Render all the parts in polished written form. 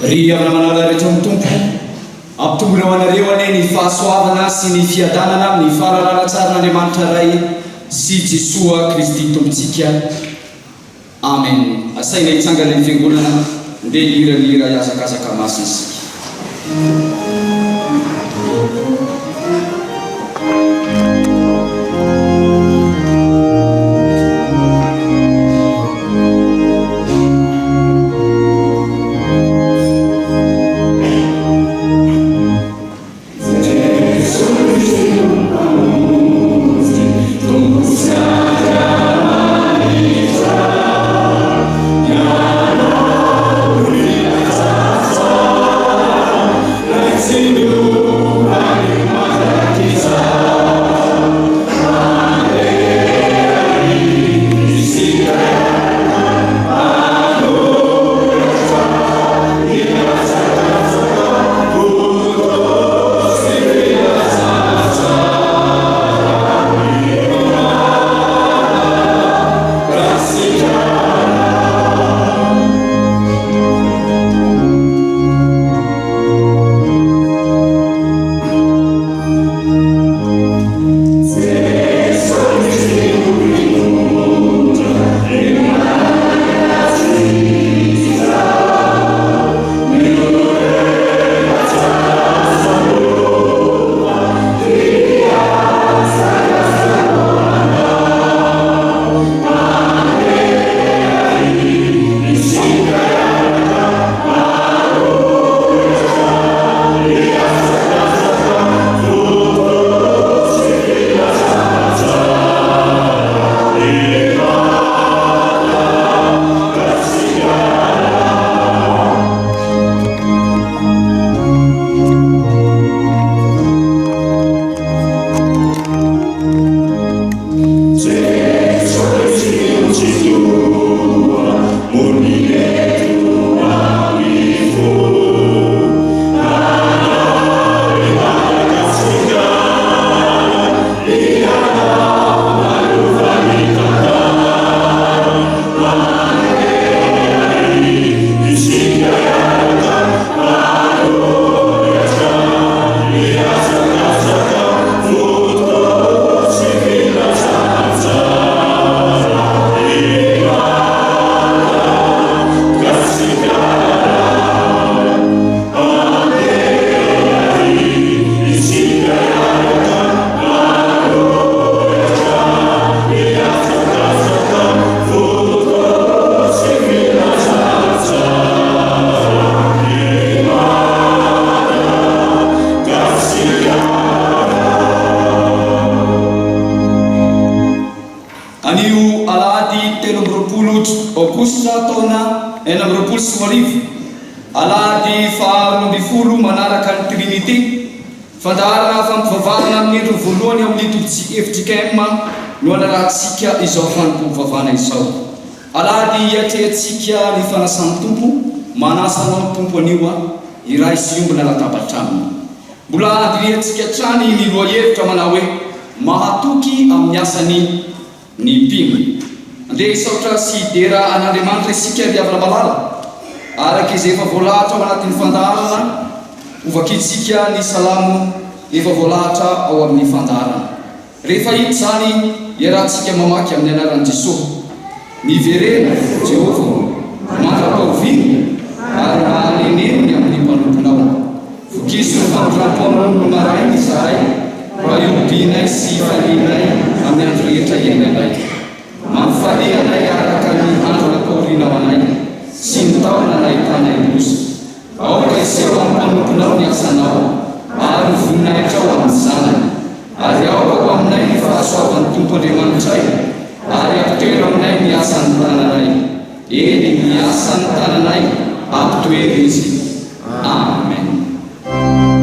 ry amina manala rehetra amin'ny tompo ampitombono anareo ane ny fahasoavana sy ny fiadanana amin'ny fahalalana tsara n'Andriamanitra ray sy Jesoa Kristy tompontsika. Amen. Asaina hitsangana ny fiangonana nde hirahira hiazakazaka masina isika. Aladi faharoa ambin'ny folo manaraka ny Trinité fandaharana fampivavahana amin'ny endriny voalohany amin'ny tobitsy FJKM no anarahantsika izao fanompoam-pivavahana izao. Alady hiatrehantsika ny fanasan'ny tompo manasanao ny tompo anio iray sy ombana latabatra aminy. Mbola andiriantsika trany ny loha-hevitra manao hoe mahatoky amin'ny asany ny mpino. Andeha hisaotra sy hidera an'Andriamanitra isika diavana malala araka izay efa voalahatra ao anatin'ny fandaharana ovakitsika ny salamo efa voalahatra ao amin'ny fandaharana. Rehefa hita zany iarahantsika mamaky amin'ny anaran'i Jesosy. Miverena Jehova mandrapahoviny ary mahaneneny amin'ny mpanomponao. Vokiso ny famondram-poanao no marainy izahay mba iobinay sy falianay amin'ny andro rehetra iainanay. Mampifalianay araka ny andro nataorianao anay sy ny taona nahitanay loza. Aoka iseho amin'ny mpanomponao ny asanao ary voninahitra ao amin'ny zanany. Ary aoka aminay ny fahasoavan'ny Tompo Andriamanitray ary ampitoery aminay ny asan'ny tananay. Eny ny asan'ny tananay ampitoery izy. Amen. Amen.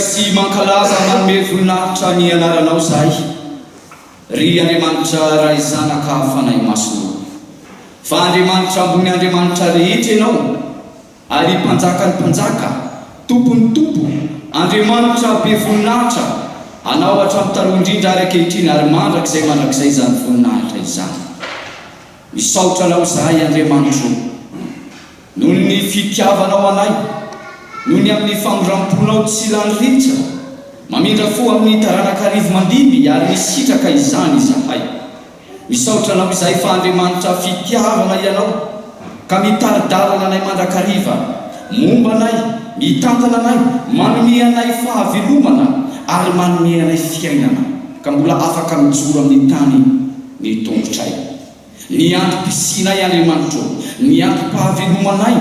sy mankalaza manome voninahitra ny anaranao zahay ry Andriamanitra ray zanaka fanahy masonao fa Andriamanitra ambony Andriamanitra rehetra ianao ary mpanjaka ny mpanjaka tompony tompo Andriamanitra be voninahitra anao hatramin'ny taloha indrindra ary ankehitriny ary mandrakizay izany voninahitra izany misaotra anao zahay Andriamanitra noho ny fitiavanao anay noho ny amin'ny famoram-ponao tsy lany rivotra mamindra fo amin'ny taranakarivo mandimby ary misitraka izany zahay misaotra anao izay fa Andriamanitra fitiavana ianao ka mitaridalana anay mandrakariva momba anay mitantana anay manome anay fahavelomana ary manome anay fiainana ka mbola afaka mijoro amin'ny tany ny tongotray ny androm-pisinay Andriamanitra ny androm-pahavelomanay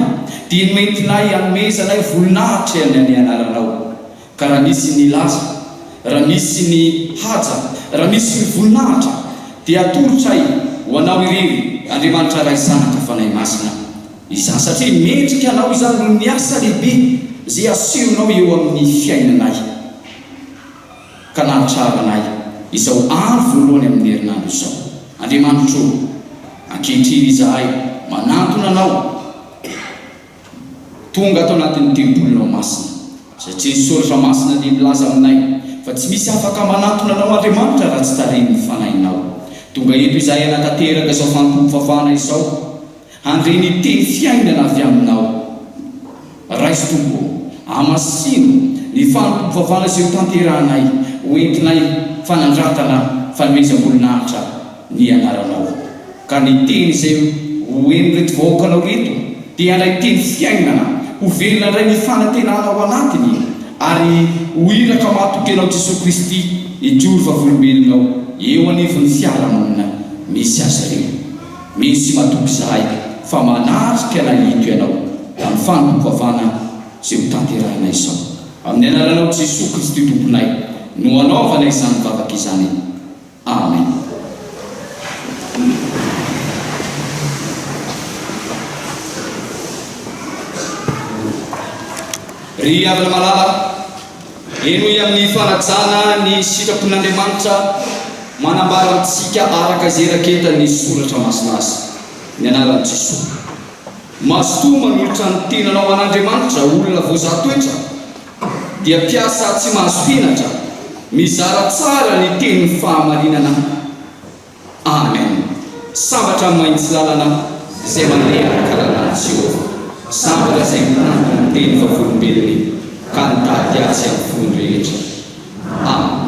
dia noentinay anomezanay voninahitra ny anaranao ka raha misy ny laza raha misy ny haja raha misy ny voninahitra dia atorotray ho anao irery Andriamanitra ray zanaka fanahy masina izany satria mendrika anao izany no ny asa lehibe izay asehonao eo amin'ny fiainanay ka nahatraranay izao andro voalohany amin'ny herinandro izao Andriamanitra ankehitriny izahay manantona anao tonga atao anatin'ny tempolinao masina satria ny soratra masina dia milaza aminay fa tsy misy afaka manantona anao Andriamanitra raha tsy tarehin'ny fanahinao tonga eto izahay anatanteraka izao fanompoam-pavana izao handre ny teny fiainana avy aminao raisy tompo amasino ny fanompoam-pavana izay ho tanterahanay hoentinay fanandratana fanomezam-boninahitra ny anaranao ka ny teny izay hoeny reto vahoakanao reto dia andray teny fiainana ho velona indray ny fanantenana ao anatiny ary ho iraka mahatoky anao Jesosy Kristy ijoro vavolombelonao eo anivon'ny fiarahamonina misy azy reo misy matoky zahay fa manarika nahito ianao amin'ny fanompoam-pavana izay ho tanterahanay izao amin'ny anaranao Jesosy Kristy tomponay no anaovanay izany vavaka izany amen. Ry avana malala enoy amin'ny fanajana ny sitrapon'Andriamanitra manambara antsika araka izay raketa ny soratra masinazy ny anaran'i Jesosy masotoa manolotra ny tenanao an'Andriamanitra olona voazatoetra dia piasa tsy mahazo henatra mizara tsara ny tenin'ny fahamarinana amen. Sambatra maintsy lalana izay mandeha arakarana Jehova sambatra izay mitantona ny teny vavolombelony ka nitady azy amin'ny fony rehetra amen.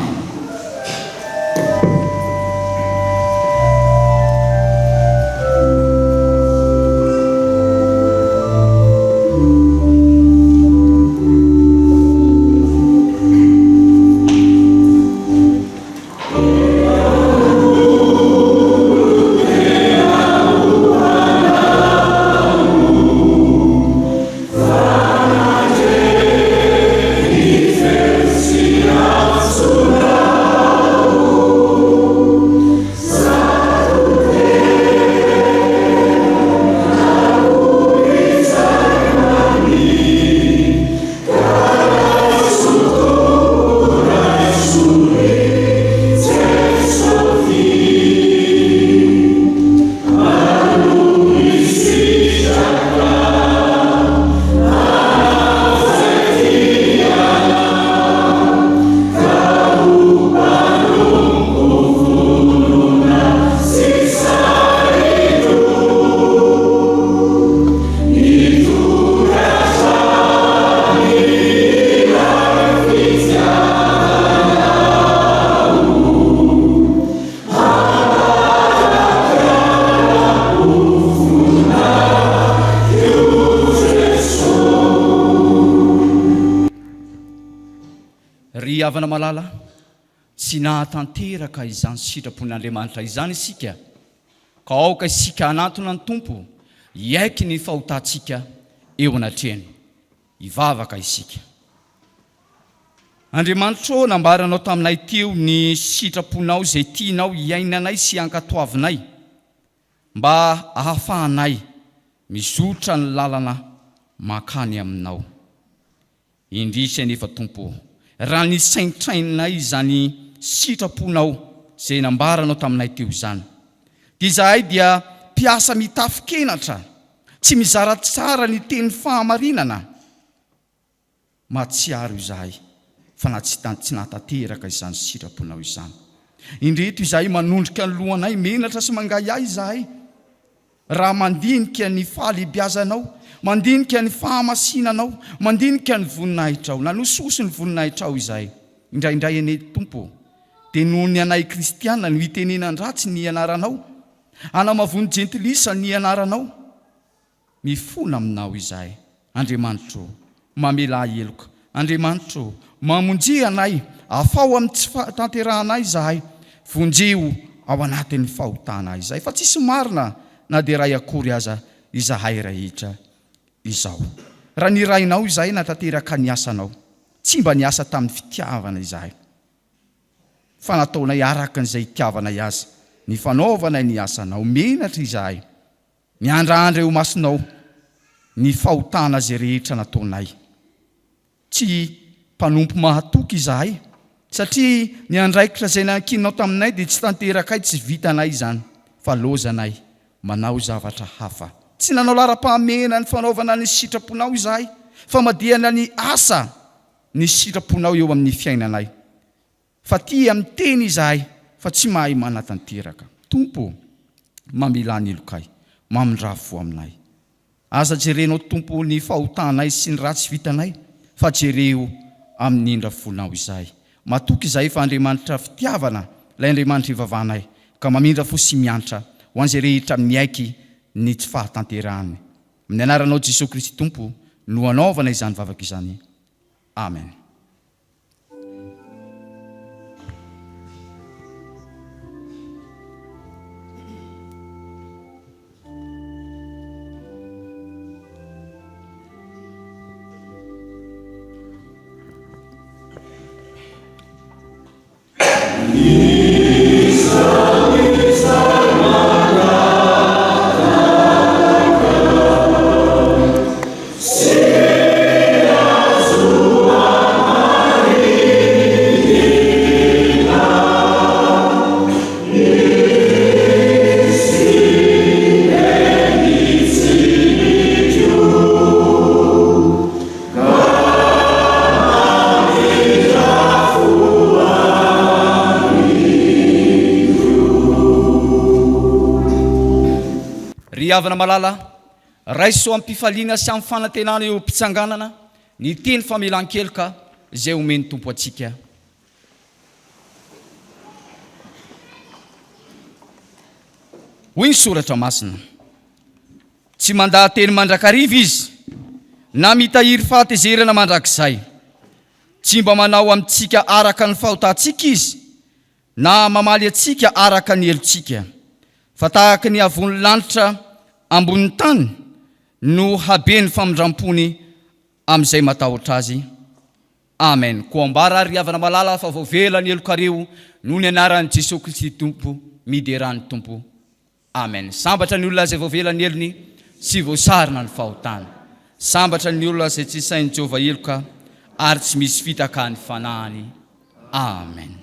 Havana malala tsy nahatanteraka izany sitrapon'Andriamanitra izany isika ka aoka isika anatona ny tompo iaiky ny fahotantsika eo anatrehany ivavaka isika. Andriamanitra nambaranao taminay teo ny sitraponao izay tianao iainanay sy ankatoavinay mba ahafahanay mizotra ny lalana makany aminao indrisy anefa tompo raha ny saintrainay zany sitraponao zay nambaranao taminay teo zany. Dia izahay dia mpiasa mitafikenatra, tsy mizara tsara ny teny fahamarinana. Matsiaro izahay fa na tsy natateraka izany sitraponao izany. Indreto izahay manondrika ny lohanay menatra sy mangay ahy izahay. Raha mandinika ny fahalehibiazanao, mandinika ny fahamasinanao, mandinika ny voninahitrao, nanososo ny voninahitrao izahay. Indraindray ane Tompo, dia noho ny anay kristiana no hitenenan-dratsy ny anaranao, anamavony jentilisa ny anaranao, mifona aminao izahay. Andriamanitro, mamela heloka. Andriamanitro, mamonjy anay, afao amin'ny tsy tanterahanay izahay, vonjeo ao anatin'ny fahotana izahay. Fa tsisy marina na dia ray akory aza izahay rehetra izao. Raha ny rainao izahay natanteraka ny asanao, tsy mba niasa tamin'ny fitiavana izahay, fa nataonay araka n'izay itiavanay azy, ny fanaovanay ny asanao. Menatra izahay, miandraandra eo masinao ny fahotana zay rehetra nataonay. Tsy mpanompo mahatoky izahay, satria ny andraikitra zay nankinao taminay dia tsy tanterakay, tsy vitanay izany, fa lozanay manao zavatra hafa. Tsy nanao lara-pahamena ny fanaovana ny sitraponao izahay, fa madihana ny asa ny sitraponao eo amin'ny fiainanay. Fa tia amin'ny teny izahay, fa tsy mahay manatanteraka. Tompo, mamela ny elokay, mamindrafo aminay. Aza jerenao Tompo ny fahotanay sy ny ratsy vitanay, fa jereo amin'ny indrafonao izahay. Matoky izahay fa Andriamanitra fitiavana, ilay Andriamanitra ivavahanay, ka mamindrafo sy miantra ho an'izay rehetra miaiky ny tsy fahatanterahany. Amin'ny anaranao Jesosy Kristy Tompo no anaovana izany vavaka izany. Amen. Avana malala raiso amin'ny mpifaliana sy amin'ny fanantenana eo mpitsanganana ny teny famelan-keloka izay omeny Tompo atsika. Hoy ny soratra masina, tsy mandahateny mandrakariva izy na mitahiry fahatezerana mandrakizay, tsy mba manao amintsika araka ny fahotantsika izy na mamaly atsika araka ny helontsika, fa tahaka ny avony lanitra ambony tany no habeny famindrampony amin'izay matahotra azy. Amen. Ko ambara ary havana malala fa voavela ny elokareo noho ny anaran'i Jesosy Kristy Tompo miderany Tompo. Amen. Sambatra ny olona izay voavela ny elony sy voasarina ny fahotana. Sambatra ny olona izay tsy sain'i Jehovah eloka ary tsy misy fitaka ny fanahany. Amen.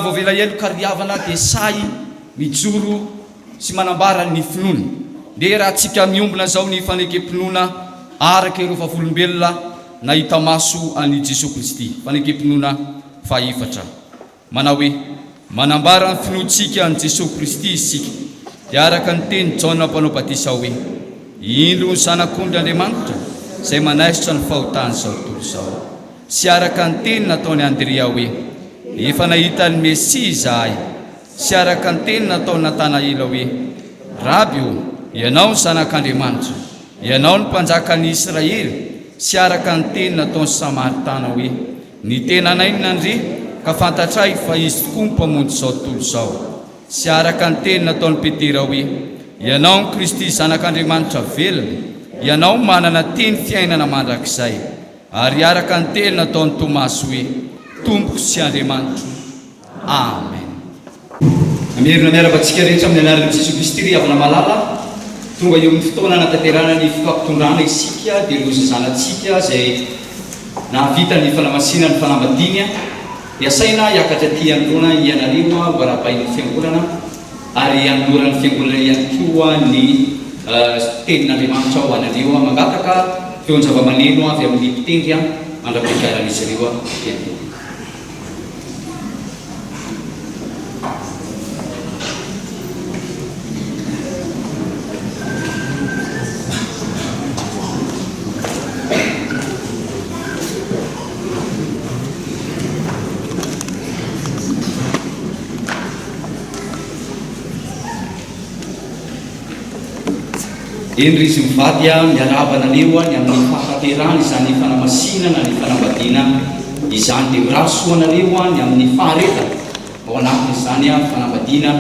Voavela eloka riavana dia say mijoro sy manambara ny finoany dia raha tsika miombona zao ny fanekempinoana araka ireo vavolombelona nahita maso any Jesosy Kristy. Fanekempinoana fahefatra manao hoe manambara ny finoantsika any Jesosy Kristy isika dia araka ny teny Jaona mpanao batisa hoe indro ny zanak'ondry Andriamanitra izay manaisitra ny fahotany zao tontolo zao, sy araka ny teny nataony Andrea hoe efa nahita ny Mesia izahay, sy araka ny teny nataony Natanaela hoe Rabi, ianao ny zanak'Andriamanitra, ianao ny mpanjakan'ny Israely, sy araka ny teny nataony Samaritana hoe ny tena nainina ndre ka fantatray fa izy tokoa mpamonjy zao tontolo zao, sy araka ny teny nataony Petera hoe ianao ny Kristy zanak'Andriamanitra velona, ianao manana teny fiainana mandrakizay, ary araka ny teny nataony Tomasy hoe tompoko sy Andriamanitra. Amen. Amerina miaraka-tsika rehetra amin'ny anaran'i Jesosy Kristy avana malala tonga eo amin'ny fotoana natanterana ny fifampitondràna isika dia loza zanatsika izay nahavita ny fanamasina ny fanambadiana dia saina hiakatra ty androna ianareo hoara-bain'ny fiangonana ary anoran'ny fiangonana ihany koa ny tenin'Andriamanitra ho anareo mangataka feon-java-maneno avy amin'ny mpitendry mandra-piakaran'izy ireo endry izy mivady miarabana aneo ny amin'ny fahaterana izany fanamasinana ny fanambadiana izany dia mirasoanareo ny amin'ny faharetana ao anatin'izany fanambadiana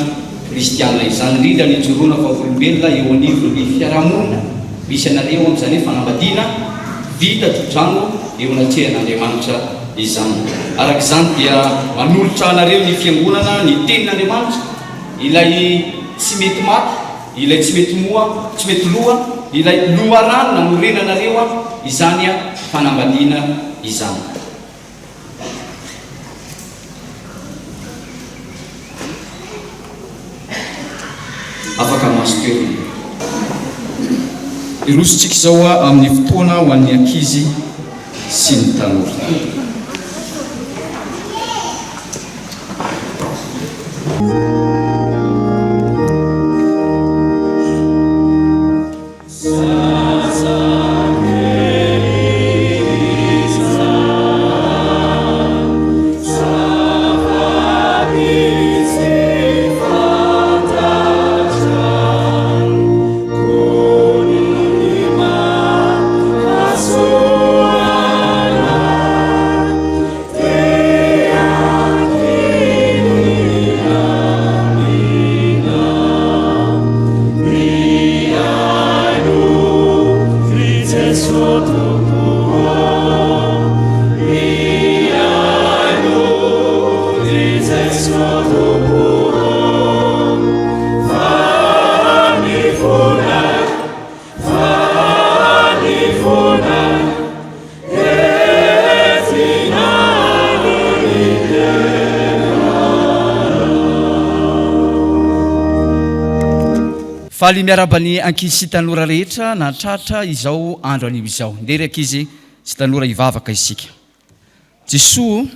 kristianina izany indrindra ny joroana vavolombelona eo anivony ny fiarahamonina misy anareo amin'izany hoe fanambadiana vita todrano eo anatrehan'Andriamanitra izany. Araka izany dia manolotra anareo ny fiangonana ny tenin'Andriamanitra ilay tsy mety maty, ilay tsy mety moa, tsy mety loha, ilay loharano namorenanareo izany fanambadiana izany. Afaka maso toerana. Irositsika izao amin'ny fotoana ho an'ny ankizy sy ny tanora. Faly miarabany ankizy sy tanora rehetra natratra izao andro anio izao. Ndery ankizy sy tanora ivavaka isika. Jesosy,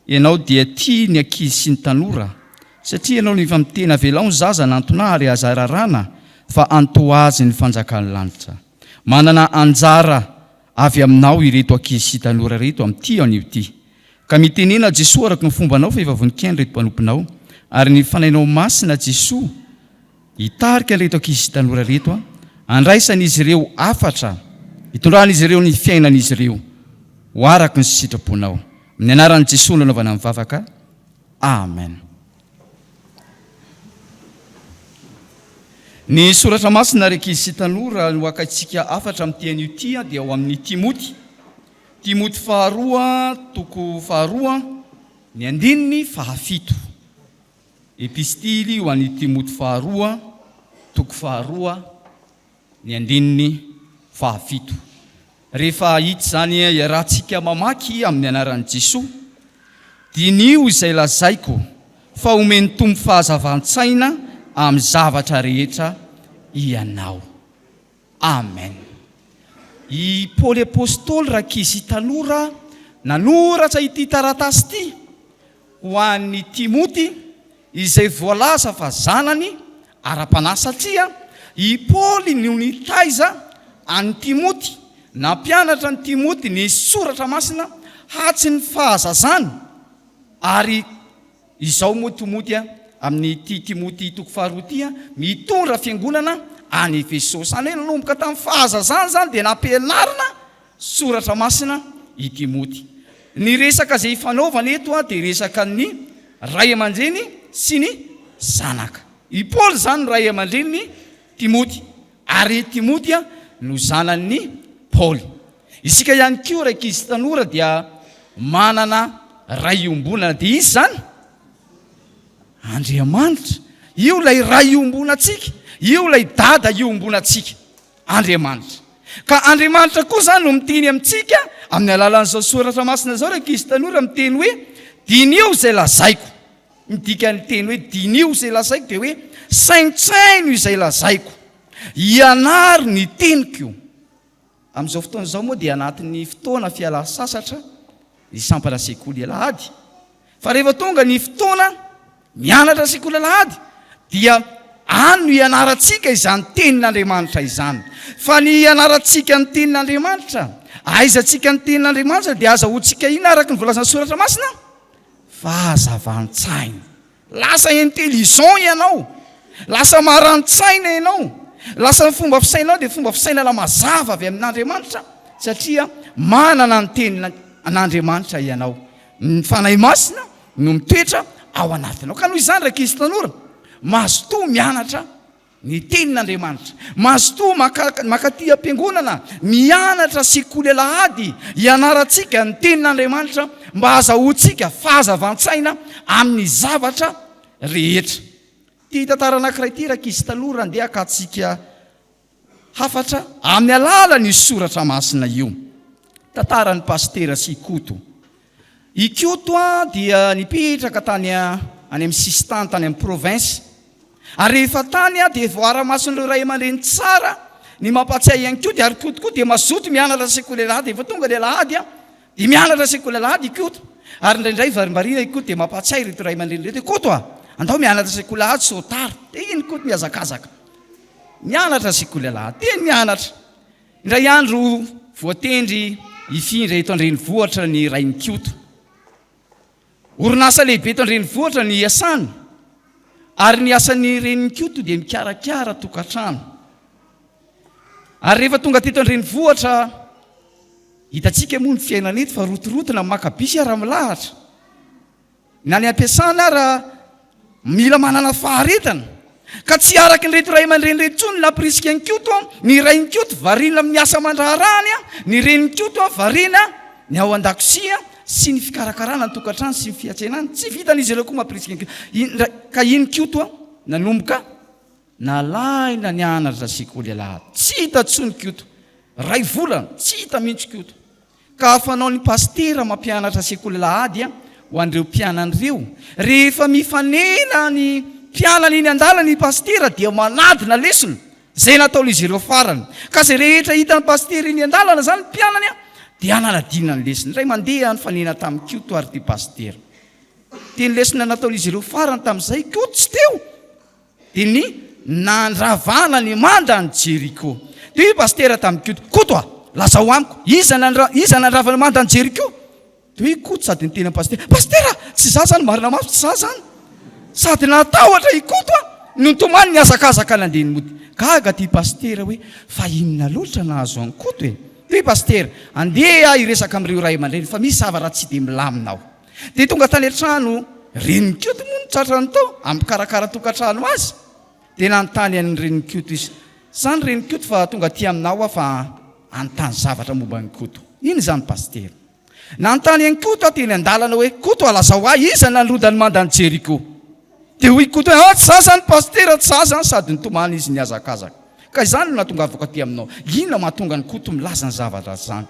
ianao dia tia ny ankizy sy ny tanora satria ianao efa miteny avelao ny zaza nantona ary aza rarana fa antoazy ny fanjakan'ny lanitra. Manana anjara avy aminao ireto ankizy sy tanora reto amin'ity anio ity. Ka mitenena Jesosy araka ny fombanao fa efa voninkaina reto mpanomponao ary ny fanainao masina Jesosy hitarika reto ankizy sy tanora reto andraisan'izy ireo afatra, hitondran'izy ireo ny fiainan'izy ireo ho araka ny sitraponao. Amin'ny anaran'i Jesosy no anaovana mivavaka. Amen. Ny soratra masina ary ankizy sy tanora no akaitsika afatra amin'ity anio ity dia ao amin'ny Timoty. Timoty faharoa, toko faharoa, ny andininy fahafito. Epistily ho an'ny Timoty faharoa, toko faharoa, ny andininy fahafito. Rehefa hita zany iarahantsika mamaky amin'ny anaran'i Jesosy, dinio izay lazaiko fa omeny tombo fahazavan-tsaina amin'ny zavatra rehetra ianao. amen. I Paoly apôstôly rakizy tanora nanoratra ity taratasy ity ho an'ny Timoty izay voalaza fa zanany ara-panahy, satria i Paoly no nitaiza an'ny Timoty, nampianatra ny Timoty ny soratra masina hatsy ny fahazazany. Ary izao moa Timoty amin'ny Timoty toko faharoa ity mitondra fiangonana any Efeso. Zany hoe nanomboka tamin'ny fahazazany zany dia nampianarina soratra masina i Timoty. Ny resaka izay fanaovana eto dia resaka ny ray aman-dreny sy ny zanaka. I Paoly zany ray aman-dreny ny Timoty, ary Timoty no zanan'ny Paoly. Isika ihany koa rakizy tanora dia manana ray iombonana. Dia izy zany Andriamanitra. Io lay ray iombonantsika, io lay dada iombonantsika, Andriamanitra. Ka Andriamanitra koa zany no miteny amintsika amin'ny alalan'izao soratra masina zao rakizy tanora, miteny hoe dinio izay lazaiko. Midika ny teny hoe dinio izay lazaiko dia hoe saintsaino izay lazaiko, ianary ny teniko. Amin'izao fotoana izao moa dia anatin'ny fotoana fialan-sasatra ny sampana sekoly alahady. Fa rehefa tonga ny fotoana mianatra sekoly alahady dia ano ianarantsika izany tenin'Andriamanitra izany. Fa ny ianarantsika ny tenin'Andriamanitra, aizantsika ny tenin'Andriamanitra dia azahoantsika ina araka ny voalazan'ny soratra masina? Fahazavan-tsaina. Lasa intelligent ianao, lasa maran-tsaina ianao, lasa ny fomba fisainao dia fomba fisainana mazava avy amin'Andriamanitra, satria manana ny tenin'Andriamanitra ianao. Ny fanahy masina no mitoetra ao anatinao. Ka noho izany rakizy tanora, mazotoa mianatra ny tenin'Andriamanitra, mazotoa makaty am-piangonana, mianatra sekoly alahady, ianarantsika ny tenin'Andriamanitra mba azahoantsika fahazavan-tsaina amin'ny zavatra rehetra. Ty tantara anankiray ity rakizy tanora andeha ka antsika hafatra amin'ny alalan'ny soratra masina io. Tantaran'ny pastera sy Koto. I Koto dia nipetraka tany any amin'ny sistan tany amin'ny province. Ary rehefa tany dia voara-mason'ireo ray aman-dreny tsara ny mampatsiahy ihany koa. Ary Koto koa dia mazoto mianatra sekoly alahady. Efa tonga ny alahady dia mianatra sekoly alahady i Koto. Ary indraindray varimbarina i Koto dia mampatsiahy reto ray aman-dreny reto. Koto andao mianatra sekoly alahady sotary. Dia iny Koto miazakazaka. Mianatra sekoly alahady. Dia mianatra. Indray andro voatendry ifindra eto an-drenivohitra ny rain'ny Koto. Orinasa lehibe eto an-drenivohitra ny asany. Ary ny asan'ny renin'ny Koto dia mikarakara tokantrano. Ary rehefa tonga teto an-drenivohitra, hitantsika moa ny fiainana eto fa rotorotina makabisy ara milahatra. Na ny ampiasana ara mila manana faharetana. Ka tsy araky ny reto ray aman-dreny reto intsony nampirisika ny Koto. Ny rain'ny Koto varina amin'ny asa aman-draharany, ny renin'ny Koto varina ny ao an-dakosia sy ny fikarakarana ny tokantrano sy ny fiantsenana. Tsy vitan'izy ireo koa mampirisika ny Koto. Ka iny Koto nanomboka nalaina nianatra sekoly alahady. Tsy hita tsony Koto. Ray volana tsy hita mihitsy Koto. Ka afanao ny pastera mampianatra sekoly alahady ho an'ireo mpianan'ireo. Rehefa mifanena ny mpianana iny andalana ny pastera dia manadina lesona zay nataon'izy ireo farany. Ka zay rehetra hitan'ny pastera iny andalana zany mpianany dia ananadina ny lesona. Ray mandeha ny fanena tamin'ny Koto ary ty pastera. Teny lesona nataon'izy ireo farany tamin'izay Koto tsy teo. Dia ny nandravana ny manda ny Jeriko. Dia pastera tamin'ny Koto, Koto lazao amiko, iza nandravana ny manda ny Jeriko? Dia Koto sady ny tena pastera, pastera tsy za zany marina mafy, tsy za zany. Sady natahotra i Koto notomany ny azakazaka nandeha ny mody. Gaga ty pastera hoe fa inona loatra nahazo any Koto e. Ty pastera andeha iresaka amin'ireo ray aman-dreny fa misy zavatra tsy dia milaminao. Dia tonga tany an-trano renin'ny Koto moa ny tratrany tao amin'ny karakara tokantrano azy. Dia nanontany an'ny renin'ny Koto izy, zany renin'ny Koto fa tonga ty aminao fa anontany zavatra momba ny Koto. Iny zany pastera. Nanontany an'ny Koto teny andalana hoe Koto alazao iza nandrodany manda ny Jeriko? Dia hoy Koto tsy za zany pastera, tsy za zany, sady nitomany izy niazakazaka. Ka izany no natonga avoka ty aminao. Inona mahatonga ny Koto milaza ny zavatra zany?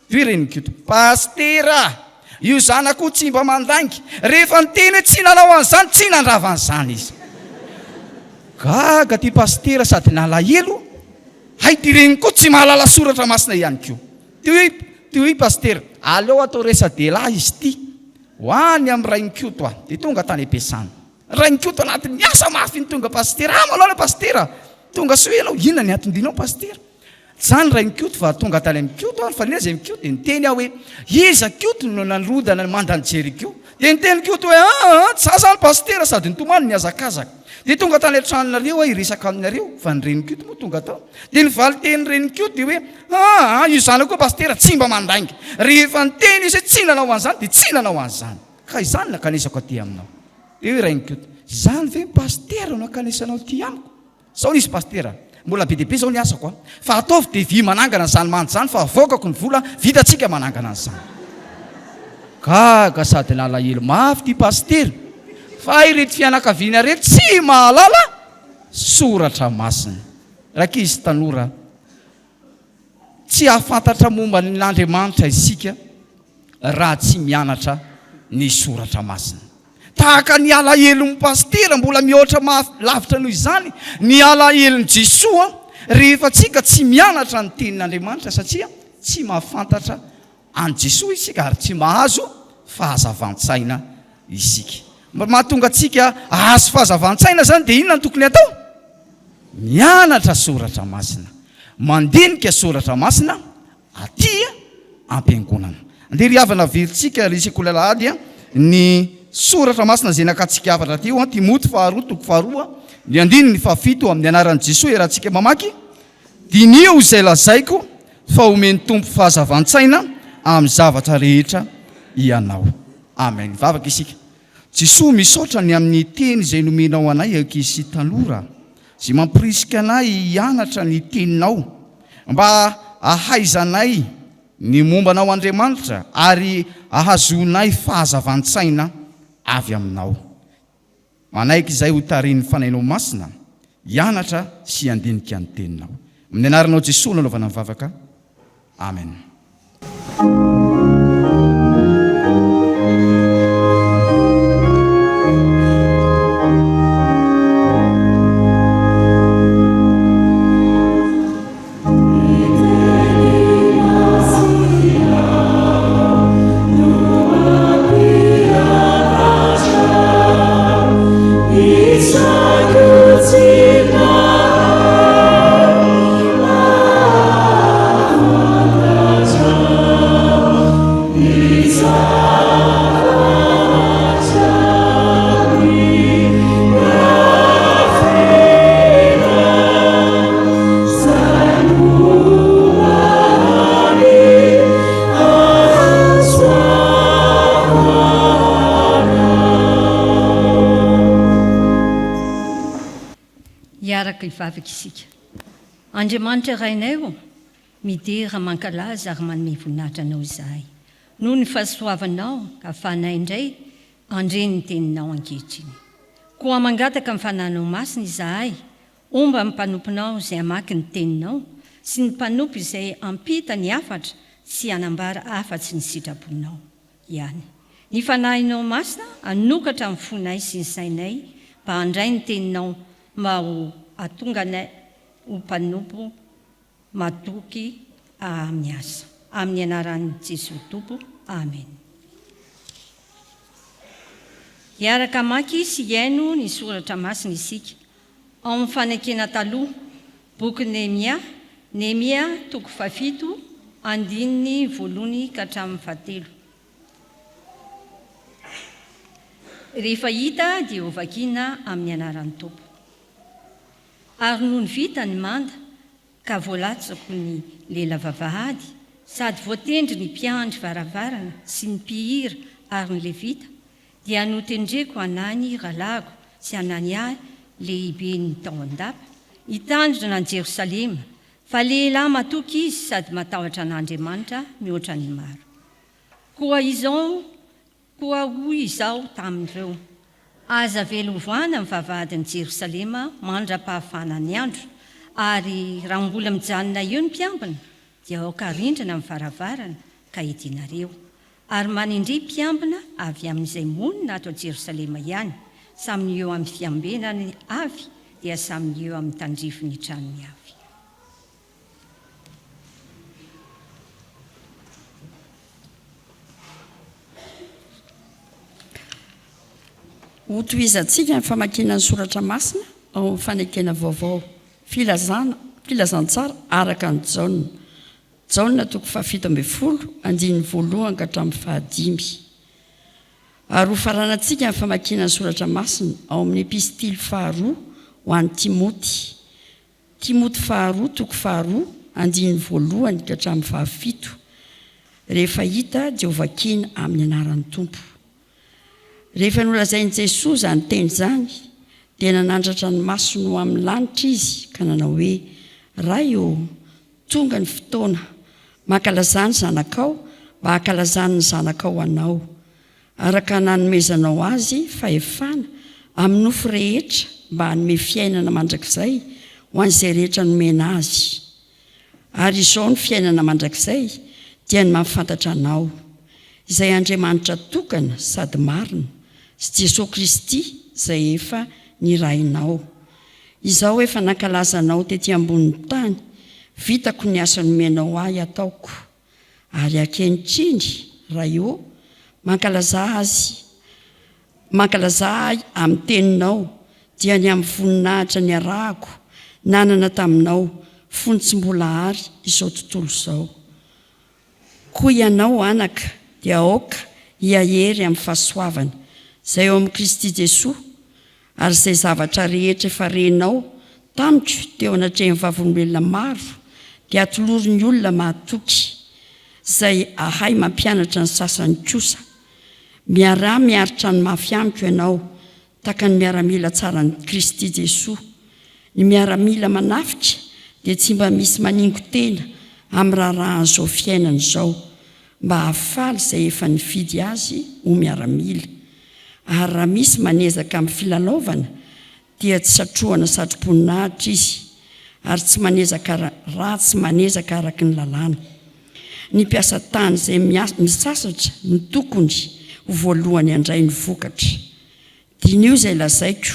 Dia renin'ny Koto, pastera, io zanako tsy mba mandangy. Rehefa niteny hoe tsy nanao an'izany, tsy nandrava an'izany izy. Gaga ty pastera sady nalahelo hay ty reny koa tsy mahalala soratra masina ihany ko ty hoe paster aleo atao resa-dela izy ty hoany amin'ny rainkoto de tonga tany ampiasana rainkoto anatin'ny asa mafy ny tonga paster manao le pastera tonga so anao inona ny atondinao paster zany rainkoto fa tonga tany amin'ny koto fa nina zay mikoto de niteny aho hoe iza koto no narodana mandany jeriko de niteny koto hoe za zany pastera sady nitomany ny azakazaka de tonga tany antranonareo a iresaka aminareo fa nyrenikoto moa tonga tao de nivaly teny renikoto de hoe io zany koa pastera tsy mba mandaingy rehefa niteny izy hoe tsy nanao an'izany de tsy nanao an'izany ka izany nakanesako aty aminao de hoe renikoto zany ve pastera no akanesanao ty amiko zao nisy pastera mbola be deaibe zao ny asako a fa ataovy de vy manangana zany mandy zany fa avokako ny vola vitatsika manangana an'izany kaga sady lalahelo mafy ty pastera fa irety fianakaviana reky tsy mahalala soratra masina rakizy tanora tsy ahafantatra momba n'Andriamanitra isika raha tsy mianatra ny soratra masina tahaka ny alahelon'ny pastera mbola mihoatra lavitra noho izany ny alahelon'ny Jesoa rehefa tsika tsy mianatra ny tenin'Andriamanitra satria tsy mahafantatra any Jesoa isika ary tsy mahazo fahazavan-tsaina isika mahatonga atsika ahazo fahazavan-tsaina zany de inona ny tokony atao mianatra soratra masina mandinika soratra masina atya ampiangonana andeha riavana veritsika risikolalahadya ny soratra masina zay nakatsika avatra teo Timoty 2:2 ny andiny ny 7 amin'ny anaran'i Jesoa rahantsika mamaky dinio izay lazaiko fa omeny tompo fahazavan-tsaina amin'ny zavatra rehetra ianao amen vavaka isika Jesoa misaotra ny amin'ny teny izay nomenao anay ankizy sy tanora zay mampirisika anay hianatra ny teninao mba ahaizanay ny mombanao Andriamanitra ary ahazonay fahazavan-tsaina avy aminao manaiky izay ho tarin'ny fanainao masina hianatra sy handinika ny teninao amin'ny anaranao Jesoa nanaovana mivavaka amen. Ivavaka isika Andriamanitra rainay midera mankalaza ary manome voninahitra anao izahay noho ny fahasoavanao ka ahafahanay indray andreny ny teninao ankehitriny koa mangataka amin'ny fananao masina izahay omba amin'ny mpanomponao izay hamaky ny teninao sy ny mpanompo izay ampita ny afatra sy hanambara afa-tsy ny sitraponao ihany ny fanahinao masina anokatra amin'ny fonay sy ny sainay mba handray ny teninao mba ho atonganay ho mpanompo matoky amin'ny asa amin'ny anaran'i Jesoa Tompo amen. Hiaraka maky sy hiaino ny soratra masina isika ao amin'ny fanekena taloha boky Nehemia 7 andininy 1 ka hatramin'ny 7. Rehefa hita dia ho vakiana amin'ny anaran'ny Tompo. Ary noho ny vita ny manda ka voalatsako ny lela vavahady sady voatendry ny mpiandry varavarana sy ny mpihira ary ny levita dia notendreko anany ralago sy anany ahy lehibe ny tao an-dapa hitandrina ny Jerosalema fa lehilahy matoky izy sady matahotra an'Andriamanitra mihoatra ny maro koa hoy izao tamin'ireo aza velovoana ny vavahadin'i Jerosalema mandra-pahafana ny andro ary raha mbola mijanona eo ny mpiambina dia aoka rindrina amin'ny varavarana ka hidinareo ary manindry mpiambina avy amin'izay monina ato Jerosalema ihany samy eo amin'ny fiambenany avy dia samy eo amin'ny tandrifiny tranony avy. Hotoizantsika ny famakiana ny soratra masina ao amin'ny fanekena vaovao filazantsara araka ny Jaona toko 7:10 andininy voalohany ka hatramin'ny 5. Ary ho faranantsika ny famakiana ny soratra masina ao amin'ny epistily 2 ho an'ny Timoty 2 toko 2 andininy voalohany ka hatramin'ny 7. Rehefa hita Jehovah kina amin'ny anaran'ny Tompo. Rehefa nolazain'i Jesosy izany teny izany dia nanandratra ny masony ho amin'ny lanitra izy ka nanao hoe: Ray tonga ny fotoana mankalazany zanakao mba hankalazany ny zanakao anao, araka nanomezanao azy fahefana amin'ny nofo rehetra mba hanome fiainana mandrakizay ho an'izay rehetra nomena azy. Ary izao ny fiainana mandrakizay dia ny mampifantatra anao, izay Andriamanitra tokana sady marina, sy Jesosy Kristy izay efa nirainao. Izao efa nankalazanao tetỳ ambonin'ny tany, vitako ny asa nomenao ahy ataoko. Ary ankehitriny raha mankalaza ahy amin'ny teninao dia ny amin'ny voninahitra ny arahako nanana taminao fony tsy mbola ary izao tontolo izao. Koa ianao anaka dia aoka hiahery amin'ny fahasoavana izay eo amin'ny Kristy Jesosy, ary izay zavatra rehetra efa renao tamiko teo anatrehan'ny vavolombelona maro dia atoloro ny olona mahatoky, izay ahay mampianatra ny sasany kosa. Miaritra ny mafy amiko ianao taka ny miaramila tsara ny Kristy Jesosy. Ny miaramila manafika dia tsy mba misy maningo tena amin'ny raharahan' izao fiainana izao, mba hahafaly izay efa nifidy azy ho miaramila. Ary raha misy manezaka amin'ny filalaovana dia tsy satrohana satroboninahitra izy, ary tsy manezaka araky ny lalàna. Ny mpiasa tany izay misasatra ny tokony ho voalohany handray ny vokatra. Dinio izay lazaiko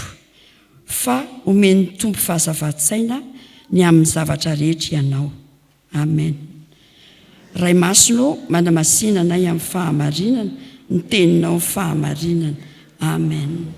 fa omeny tompo fahazava-tsaina ny amin'ny zavatra rehetra ianao. Amen. Ray masino manamasinanay amin'ny fahamarinana, ny teninao ny fahamarinana. Amen.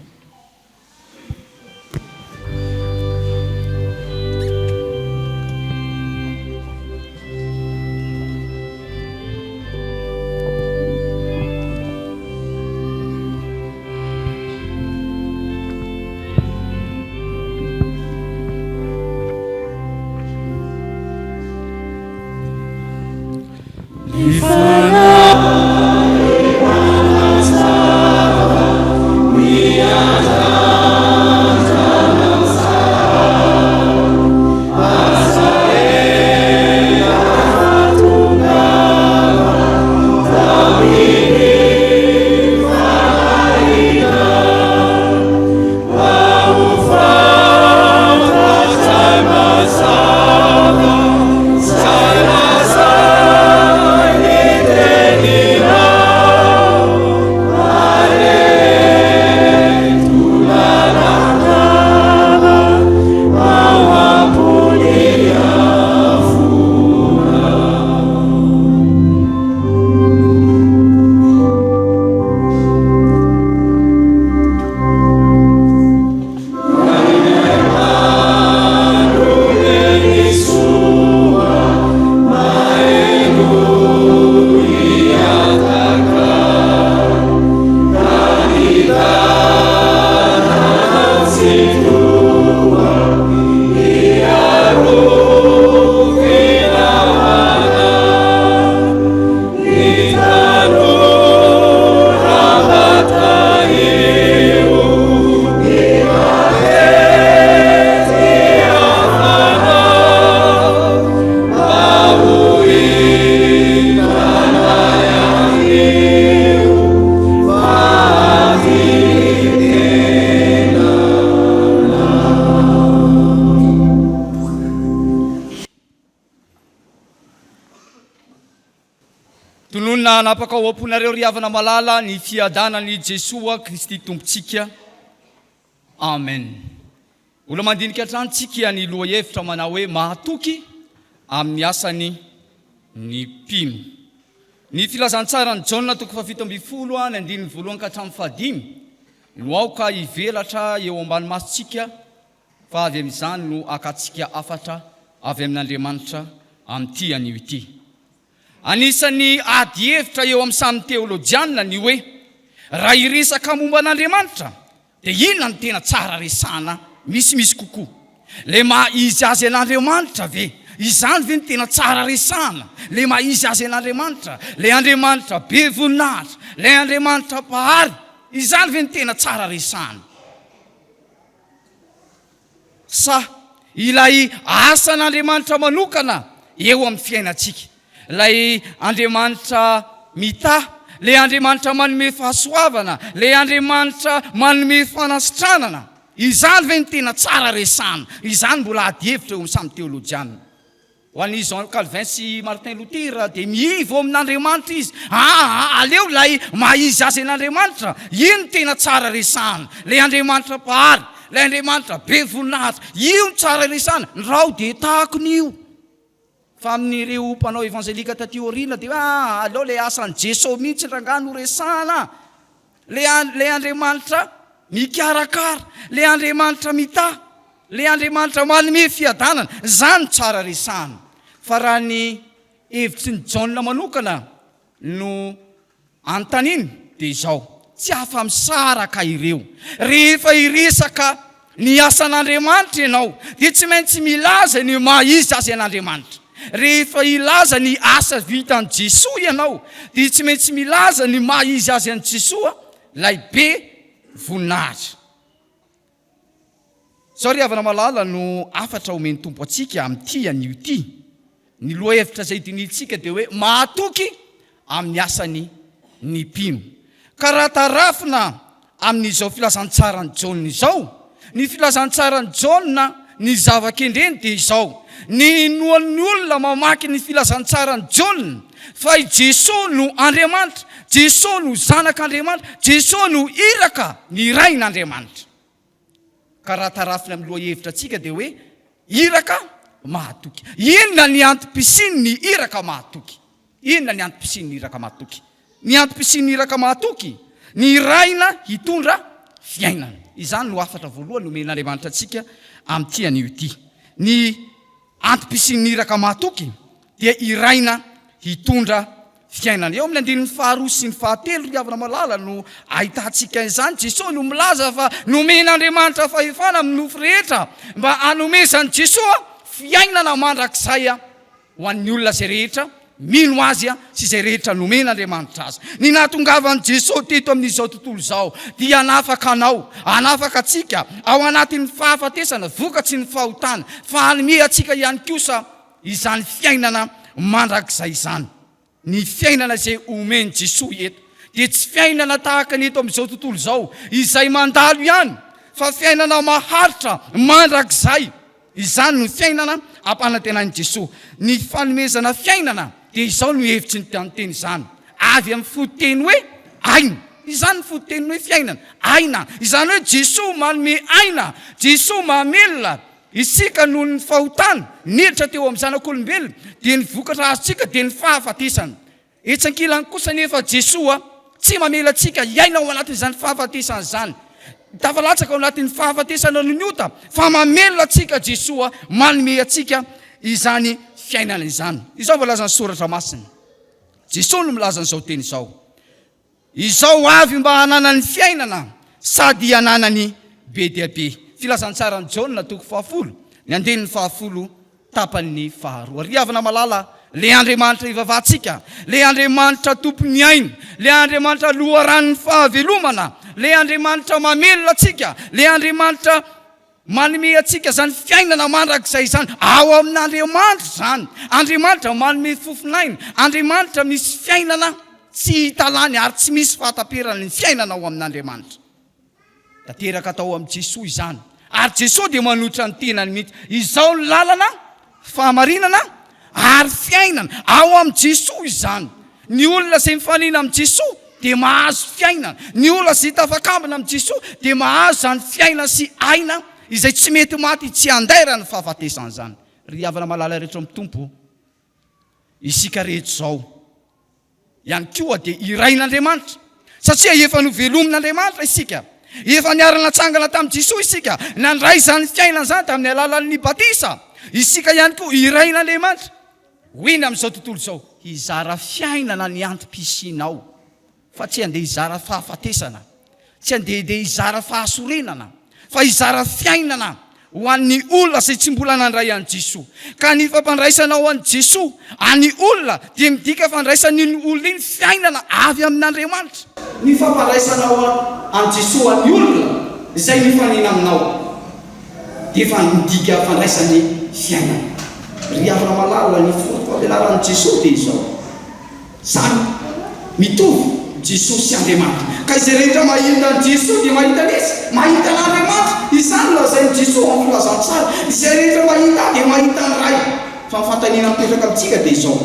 Napaka ao amponareo riavana malala ny fiadanany Jesoa Kristy tompontsika. Amen. Ola mandinika hatranytsika ny loha hevitra manao hoe mahatoky amin'ny asany ny mpino. Ny filazantsara ny Jaona toko 7:10 ny andininy voalohany ka hatramin'ny 5. no aoka ivelatra eo ambany masitsika fa avy amin'izany no akatsika afatra avy amin'Andriamanitra amin'ity anio ity. Anisany ady hevitra eo amin'ny samy teolojianina ny hoe raha iresaka momba an'Andriamanitra dia inona ny tena tsara resana misimisy kokoa. Le maha-izy azy an'Andriamanitra ve? Izany ve ny tena tsara resana? Le maha-izy azy an'Andriamanitra, le Andriamanitra be voninahitra, le Andriamanitra pahary, izany ve ny tena tsara resana? Sa ilay asan'Andriamanitra manokana eo amin'ny fiainantsika, ilay Andriamanitra mitahy, le Andriamanitra manome fahasoavana, le Andriamanitra manome fanasitranana, izany ve ny tena tsara resana? Izany mbola ady hevitra eo amin'ny samy teolojianina. Ho an'i Jean Calvin sy Martin Luther dia miivo amin'Andriamanitra izy. Aleo lay maha-izy azy an'Andriamanitra, io ny tena tsara resana. Le Andriamanitra pahary, le Andriamanitra be voninahitra, io ny tsara resana. Rao dia tahako n'io. Fa amin'ireo mpanao evangelika taty aoriana dia aleo le asan'i Jesosy mihitsy rangano resana. Le Andriamanitra mikarakara, le Andriamanitra mitahy, le Andriamanitra manome fiadanana, zany tsara resana. Fa raha ny hevitry ny Jaona manokana no antaniny dia izao, tsy afa-misaraka ireo. Rehefa iresaka ny asan'Andriamanitra ianao dia tsy maintsy milaza ny maha-izy azy an'Andriamanitra. Rehefa ilaza ny asa vitan'i Jesosy ianao dia tsy maintsy milaza ny maha-izy azy an'i Jesosy, lay be voninahitra. Sao ry havana malala no afatra omeny tompo atsika amin'ity anio ity. Ny lohahevitra izay dinitsika dia hoe mahatoky amin'ny asany ny mpino. Ka raha tarafina amin'izao filazantsaran'ny Jaona izao, ny filazantsaran'ny Jaona ny zavakendreny dia izao: ny noan'ny olona mamaky ny filazantsaran'ny Jaona fa i Jesosy no Andriamanitra, Jesosy no zanak'Andriamanitra, Jesosy no iraka ny rain'Andriamanitra. Ka raha tarafina amin'ny lohahevitra atsika dia hoe iraka mahatoky. Inona ny antom-pisiany ny iraka mahatoky? Inona ny antom-pisiany ny iraka mahatoky? Ny antom-pisiany ny iraka mahatoky, ny raina hitondra fiainana. Izany no afatra voalohany omen'Andriamanitra atsika amin'ity anio ity. Ny antom-pisiany ny iraka mahatoky dia iraina hitondra fiainana. Eo amin'ny andinin'ny faharoa sy ny fahatelo ry havana malala no ahitantsika izany. Jesosy no milaza fa nomen'Andriamanitra fahefana amin'ny nofo rehetra mba hanomezan'i Jesosy fiainana mandrakizay ho an'ny olona izay rehetra mino azy sy izay rehetra nomen'Andriamanitra azy. Ny nahatongavan'i Jesosy teto amin'izao tontolo izao dia hanafaka anao, hanafaka atsika ao anatin'ny fahafatesana, vokatsy ny fahotana, fa hanome atsika ihany kosa izany fiainana mandrakizay izany. Ny fiainana izay omeny Jesosy eto dia tsy fiainana tahaka ny eto amin'izao tontolo izao izay mandalo ihany, fa fiainana maharitra mandrakizay. Izany no fiainana ampanantenan'i Jesosy. Ny fanomezana fiainana dia izao no hevitry ny tanteny izany. Avy amin'ny foteny hoe aina. Izany ny foteny hoe fiainana, aina. Izany hoe Jesosy manome aina, Jesosy mamelona. Isika noho ny fahotana niditra teo amin'ny zanak'olombelona dia ny vokatra azontsika dia ny fahafatesana. Etsankilany kosa nefa Jesosy tsy mamela atsika hiaina ao anatin'izany fahafatesana izany. Tafalatsaka ao anatin'ny fahafatesana no niota, fa mamelona atsika Jesosy manome atsika izany fiainana izany. Izao voalazan'ny soratra masina. Jesosy no milaza an'izao teny izao: izao avy mba hananany fiainana sady hananany be dia be. Filazantsara ny Jaona toko 10, ny andinin'ny 10 tapany 2. Ry havana malala, le Andriamanitra ivavahantsika, le Andriamanitra tompony aina, le Andriamanitra loharan'ny fahavelomana, le Andriamanitra mamelona atsika, le Andriamanitra manome atsika zany fiainana mandrakizay izany ao amin'Andriamanitra zany. Andriamanitra manome fofinaina, Andriamanitra misy fiainana tsy hitalany ary tsy misy fahataperana ny fiainana ao amin'Andriamanitra. Tanteraka atao amin'ny Jesosy izany. Ary Jesosy dia manohitra ny tenany mihitsy: izao ny lalana, fahamarinana ary fiainana. Ao amin'ny Jesosy izany. Ny olona izay mifanina amin'ny Jesosy dia mahazo fiainana. Ny olona izay tafakambina amin'ny Jesosy dia mahazo zany fiainana sy aina izay tsy mety maty, tsy andairana fahafatesana izany. Ry havana malala rehetra amin'ny tompo, isika rehetra izao ihany koa dia irain'Andriamanitra, satria efa novelomin'Andriamanitra isika. efa niarana tsangana tamin'i jesosy isika nandray zany fiainana zany tamin'ny alalan'ny batisa isika ihany koa irain'Andriamanitra hoina amin'izao tontolo izao hizara fiainana ny antom-pisinao fa tsy andeha hizara fahafatesana tsy andeha hizara fahasorenana fa hizara fiainana ho an'ny olona izay tsy mbola nandray an'i Jesosy. Ka ny fampandraisanao an'i Jesosy any olona dia midika fandraisan'iny olona iny fiainana avy amin'Andriamanitra. Ny fampandraisanao an'i Jesosy any olona izay mifanina aminao dia efa midika fandraisany fiainana. Ry havana malala ny fomba fampianaran'i Jesosy dia izao. Zany mitovy Jesosy sy Andriamanitra. Ka izay rehetra mahita an'i Jesosy dia mahita izy, mahita n'Andriamanitra. Izany lazain'i Jesosy amin'ny filazantsara. Izay rehetra mahita dia mahita ny Ray. Fa ny fantaniana mipetraka amintsika dia izao.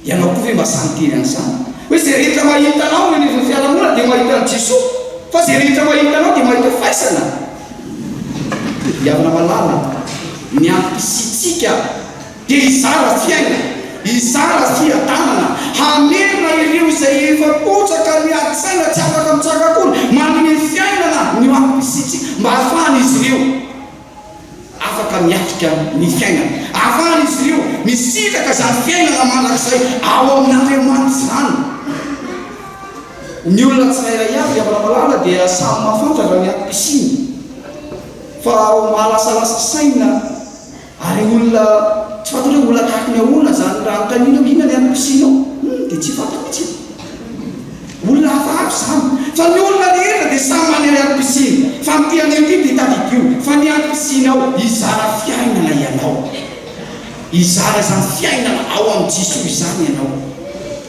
Ianao koa ve mba samy tery an'izany? Hoe izay rehetra mahita anao ny anivon'ny fiarahamonina dia mahita an'i Jesosy. Fa izay rehetra mahita anao dia mahita faisana. Havana malala ny antom-pisitsika dia hizara fiaina, hizara fiadanana, hamerina ireo izay efa potsaka miadi-tsaina tsy afaka mitsakakory manome fiainana ny antom-pisitsika mba hahafahan'izy ireo afaka miatrika ny fiainana, ahafahan'izy ireo misitaka zany fiainana manak'izay ao amin'Andriamanitra zany. Ny olona tsirairay avy havana malala dia samy mahafantatra ny antom-pisiny fa mahalasalasa saina ary olona tsy fantatra hoe olona tahaka ny olona zany raha notaninao ina ny antom-pisinao dia tsy fantatra mihitsy olona hafa avy zany. Fa ny olona rehetra dia samy manana antom-pisiny fa mitian'io ty dia tadikio fa ny antom-pisinao hizara fiainana ianao, hizara zany fiainana ao amin'ny Jesosy izany ianao,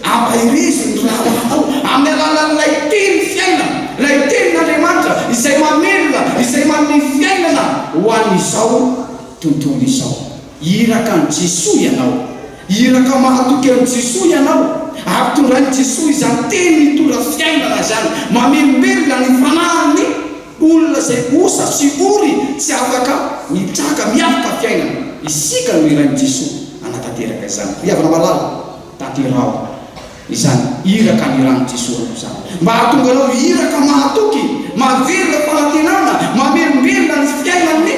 ampahirezony raha atao amin'ny alalan'ilay teny fiainana, ilay tenin'Andriamanitra izay mamelona, izay manome fiainana ho an'izao tontolo izao. Iraka an'i Jesosy ianao, iraka mahatoky an'i Jesosy ianao, ampitondrain'i Jesosy izany teny mitondra fiainana zany, mamelombelona ny fanahiny olona izay osa sy ory tsy afaka mitraka miafaka fiainana. Isika no irain'i Jesosy anatanteraka izany. Havana malala tanterao izany iraka ny iran'i Jesosy izany mba hahatonga anao iraka mahatoky, mahavelona fanantenana, mamelombelona ny fiainany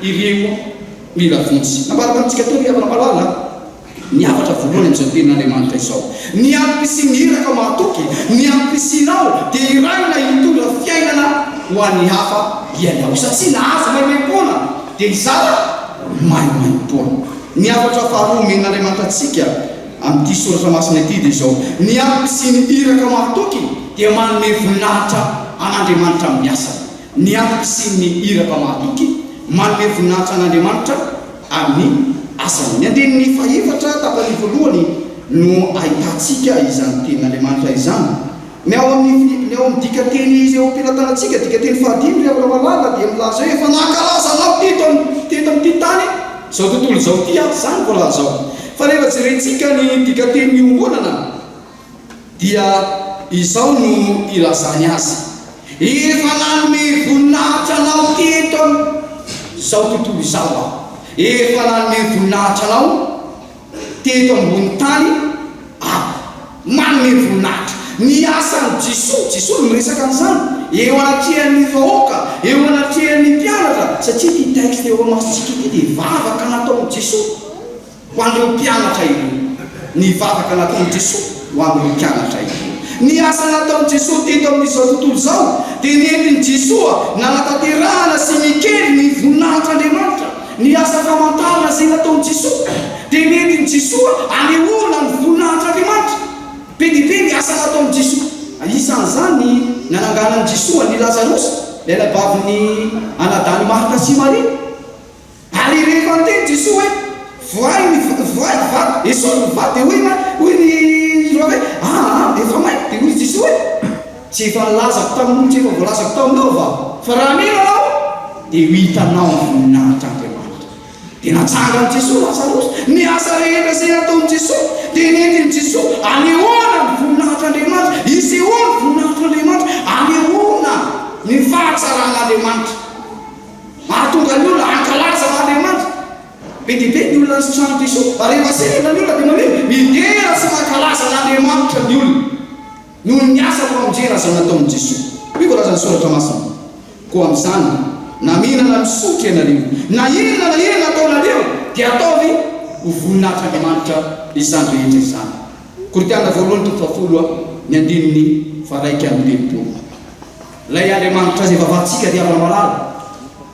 ireo mila vontsy. Nambaraka antsika teo havana malala ny afatra voalohany amin'izao tenin'Andriamanitra izao. Ny antom-pisiny iraka mahatoky, ny antom-pisinao dia iraina hitondra fiainana ho an'ny hafa ianao satria nahazo maimaimpona dia hizara maimaimpona. Ny afatra faharoa omen'Andriamanitra antsika amin'ity soratra masina ity dia izao: ny antom-pisiny iraka mahatoky dia manome voninahitra an'Andriamanitra amin'ny asany. Ny antom-pisiny iraka mahatoky manome voninahitra an'Andriamanitra amin'ny asany. Ny andinin'ny faefatra tapany voalohany no ahitantsika izany tenin'Andriamanitra izany. Ny ao amin'ny dikateny izy eo ampilatanantsika, dikateny fahadimy ry havana malala dia milaza hoe efa nankalaza anao teto amin'ity tany izao tontolo izao ty zany voalaza zao. Fa rehefa jerentsika ny dikateny miombonana dia izao no ilazany azy: efa nanome voninahitra anao teto izao tontolo izao efa nanome voninahitra anao teto ambony tany manome voninahitra. Ny asan'i Jesosy no miresaka an'izany eo anatrehan'ny vahoaka, eo anatrehan'ny mpianatra, satria ty texte eo amasitsika ity dia vavaka nataon'i Jesosy ho an'ireo mpianatra ireo, ny vavaka nataon'i Jesosy ho an'ireo mpianatra ireo. Ny asa nataon'i Jesosy teto amin'izao tontolo izao dia nentin'i Jesosy nanatanterahana sy mikely ny voninahitran'Andriamanitra. Ny asa famantarana izay nataon'i Jesosy dia nentin'i Jesosy anehoana ny voninahitran'Andriamanitra. Be dia be ny asa nataon'i Jesosy. Isan'izany nananganan'i Jesosy ny Lazarosy, ilay nabaviny anadany Marta sy Maria. Ary rehefa niteny Jesosy hoe voay vaty, esolo vaty dia hoy ny roa hoe efa may, dia hoy Jesosy hoe tsy efa nilazako tamin'olo, tsy efa voalazako taminao fa raha mino anao dia ho hitanao ny voninahitran'Andriamanitra. Dia natsangan'i Jesosy Lazarosy. Ny asa rehetra izay nataon'i Jesosy dia nentin'i Jesosy anehoana ny voninahitran'Andriamanitra, isehoana ny voninahitran'Andriamanitra, anehoana ny fahatsaraan'Andriamanitra, mahatonga ny olona hankalaza n'Andriamanitra. Be dia be ny olona nisotrahan'i Jesosy, ary rehefa sendra ny olona dia manome midera sy mankalaza n'Andriamanitra ny olona noho ny asa famonjena izay nataon'i Jesosy. Hoe voalazan'ny soratra masina koa amin'izany na mihinana misotry ianareo na inona ataonareo dia ataovy ho voninahitryandriamanitra izany rehetra izany. Korintana voalohany toko fahafolo ny andininy faraika amin'ny telopolo. Lay Andriamanitra azy vavatsika dia avana malala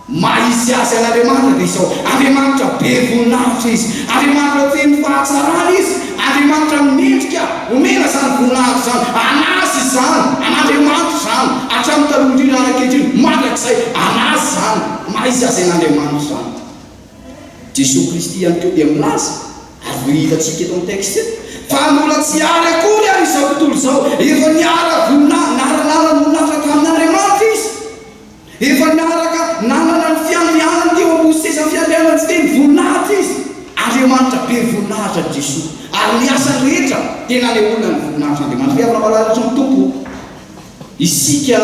maizy azy an'Andriamanitra dia izao Andriamanitra be voninahitra izy, Andriamanitra teny fahatsarana izy, Andriamanitra mendrika omena zany voninahitra zany anazy izany an'Andriamanitra zany hatramin'ny taloha indrindra anankehitriny mandrakizay anazy zany maizy azy an'Andriamanitra zany. Jesosy Kristy ihany koa dia milaza ary hitantsika eto amin'ny texte fa mbola tsy ary akory ary izao tontolo izao efa niara voninahitra tamin'Andriamanitra izy, efa niaraka nanana ny fiandrianany teo ambony seza fiandrianany tsy teny voninahitra izy. Andriamanitra be voninahitra Jesosy ary ny asany rehetra tena le olona ny voninahitra Andriamanitra. Fiavana malalatra ny tompo isika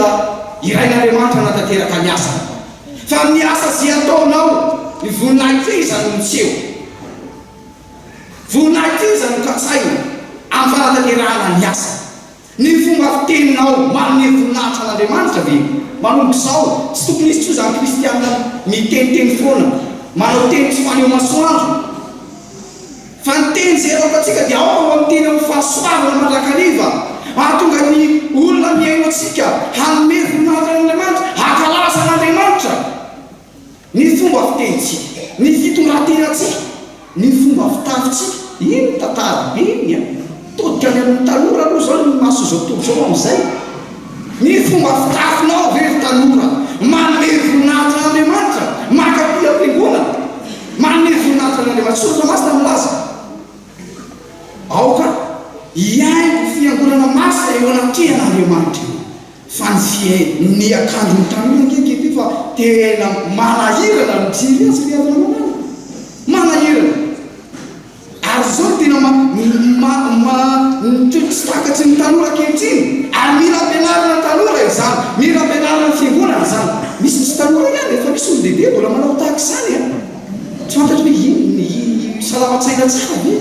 irain'Andriamanitra natateraka ny asany fa ny asa zay ataonao ny voninahitra izy zany mitseho, voninahitra izy zany katsaina amin'ny fanatanterahana ny asa. Ny fomba fiteninao manome voninahitra an'Andriamanitra ve manomboka izao tsy tokony izy tso zany kristianina miteniteny foana manao teny tsy faneho masoandro fa ny teny zay ataontsika dia ao amin'ny teny amin'ny fahasoavana mandrakariva ahatonga ny olona miaino atsika hanome voninahitra an'Andriamanitra hakalaza an'Andriamanitra. Ny fomba fitenitsika, ny fitondratenatsika, ny fomba fitafitsika iny tantara be iny todika any amin'ny tanora aloha zao ny maso zao tontolo zao amin'izay. Ny fomba fitafinao very tanora manome voninahitra an'Andriamanitra makampy am-piangonana manome voninahitra an'Andriamanitra. Soratra masina milaza aoka iaingo fiangonana masina eo anatrihan'Andriamanitra fa ny akanjo ny tanora ngeky fa tena manahirana ny jiry azy fiavana manana manahirana ary zao tena tsy takatry ny tanora kehitriny ary mila ampianarana ny tanora izany, mila ampianarana ny fiangonana zany. Misy tsy tanora ihany efa misy olon-dehibe mbola manao tahaka izany tsy fantatry hoe iny salamatsaina tsara ve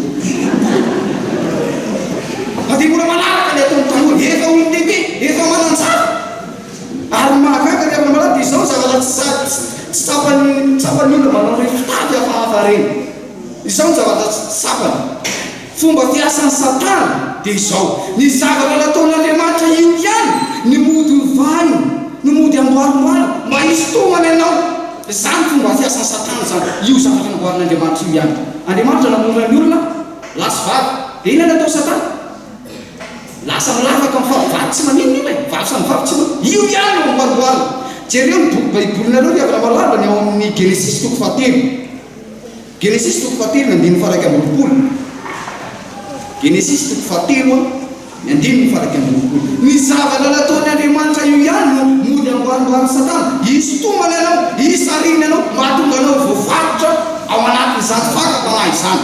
fa dia mbola manaraka ny ataon'ny tanora efa olon-dehibe efa manan-tsara ary mahagaga ny avana malady izao zavatra tsy tsapany olona manao hoe fitady hafahafa reny izao ny zavatra tsy tsapany. Fomba fiasan'ny Satana dia izao ny zavatra nataon'Andriamanitra io ihany ny mody hovany ny mody amboarimboary mba hisy tomany ianao. Zany fomba fiasan'ny Satana zany io zavatra namboarin'Andriamanitra io ihany. Andriamanitra namorona ny olona lasy vavy dia ina natao Satana lasa milavaka amin'ny vavy tsy manino io vavy samy vavy tsy manino io ihany no amboarimboary. Jereo ny boky baibolinareo dia avana malala ny ao amin'ny Genesis toko fahatelo, Genesis toko fahatelo ny andininy faraika amby roapolo, Genesis toko fahatelo ny andininy faraika amby roapolo. Ny zavatra nataon'Andriamanitra io ihany no mody amboarimboary Satana hisotomana ianao hisarina ianao mahatonga anao voafaritra ao anatin'izany fakapanahy izany.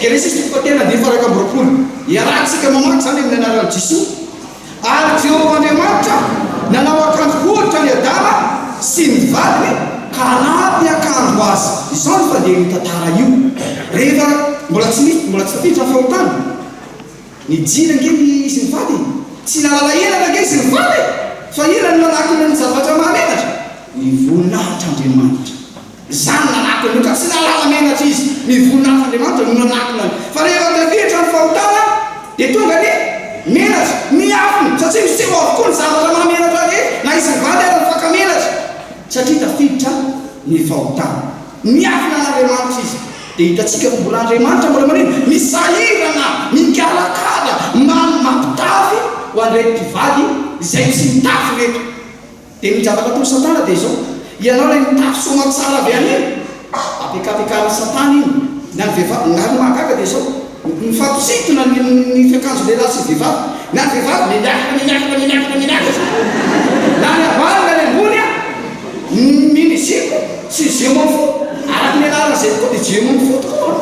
Genesis toko fahatelo andininy faraika amby roapolo iarahantsika mamaky zany amin'ny anaran'i Jesosy. Ary Jehovah Andriamanitra nanao akanjo ohatra ny Adama sy ny vadiny ka anampy akanjo azy. Izao ny fandeha ny tantara io rehefa mbola tsy tafiditra fahotana ny jina ngeny izy ny vady tsy nalala elana nge izy ny vady fa ilany nanakina ny zavatra mahamenatra ny voninahitra Andriamanitra zany nanakina ka tsy nalala menatra izy ny voninahitra Andriamanitra no nanakina fa rehefa tafiditra ny fahotana dia tonga ny menatra miafiny satria miseho avokoa ny zavatra mahamenatra rehetra na izy ny vady ary ny fakamenatra satria tafiditra ny fahotana miafina n'Andriamanitra izy. Dia hitantsika fa mbola Andriamanitra mbola manino misahirana mikalakala mampitafy ho an'ireto mpivady izay tsy mitafy reto. Dia ny zavatra ataon'ny Satana dia izao ianao ilay mitafy somatsara avy any iny apekapekana Satana iny na ny vehivavy na ny mahagaga dia izao mifampitositona ny fiakanjo lehilahy sy vehivavy na ny vehivavy miakatra na ny avalina ny ambony minisiko sy zemofo araky ny anarana zay koa dia zemofo tokoa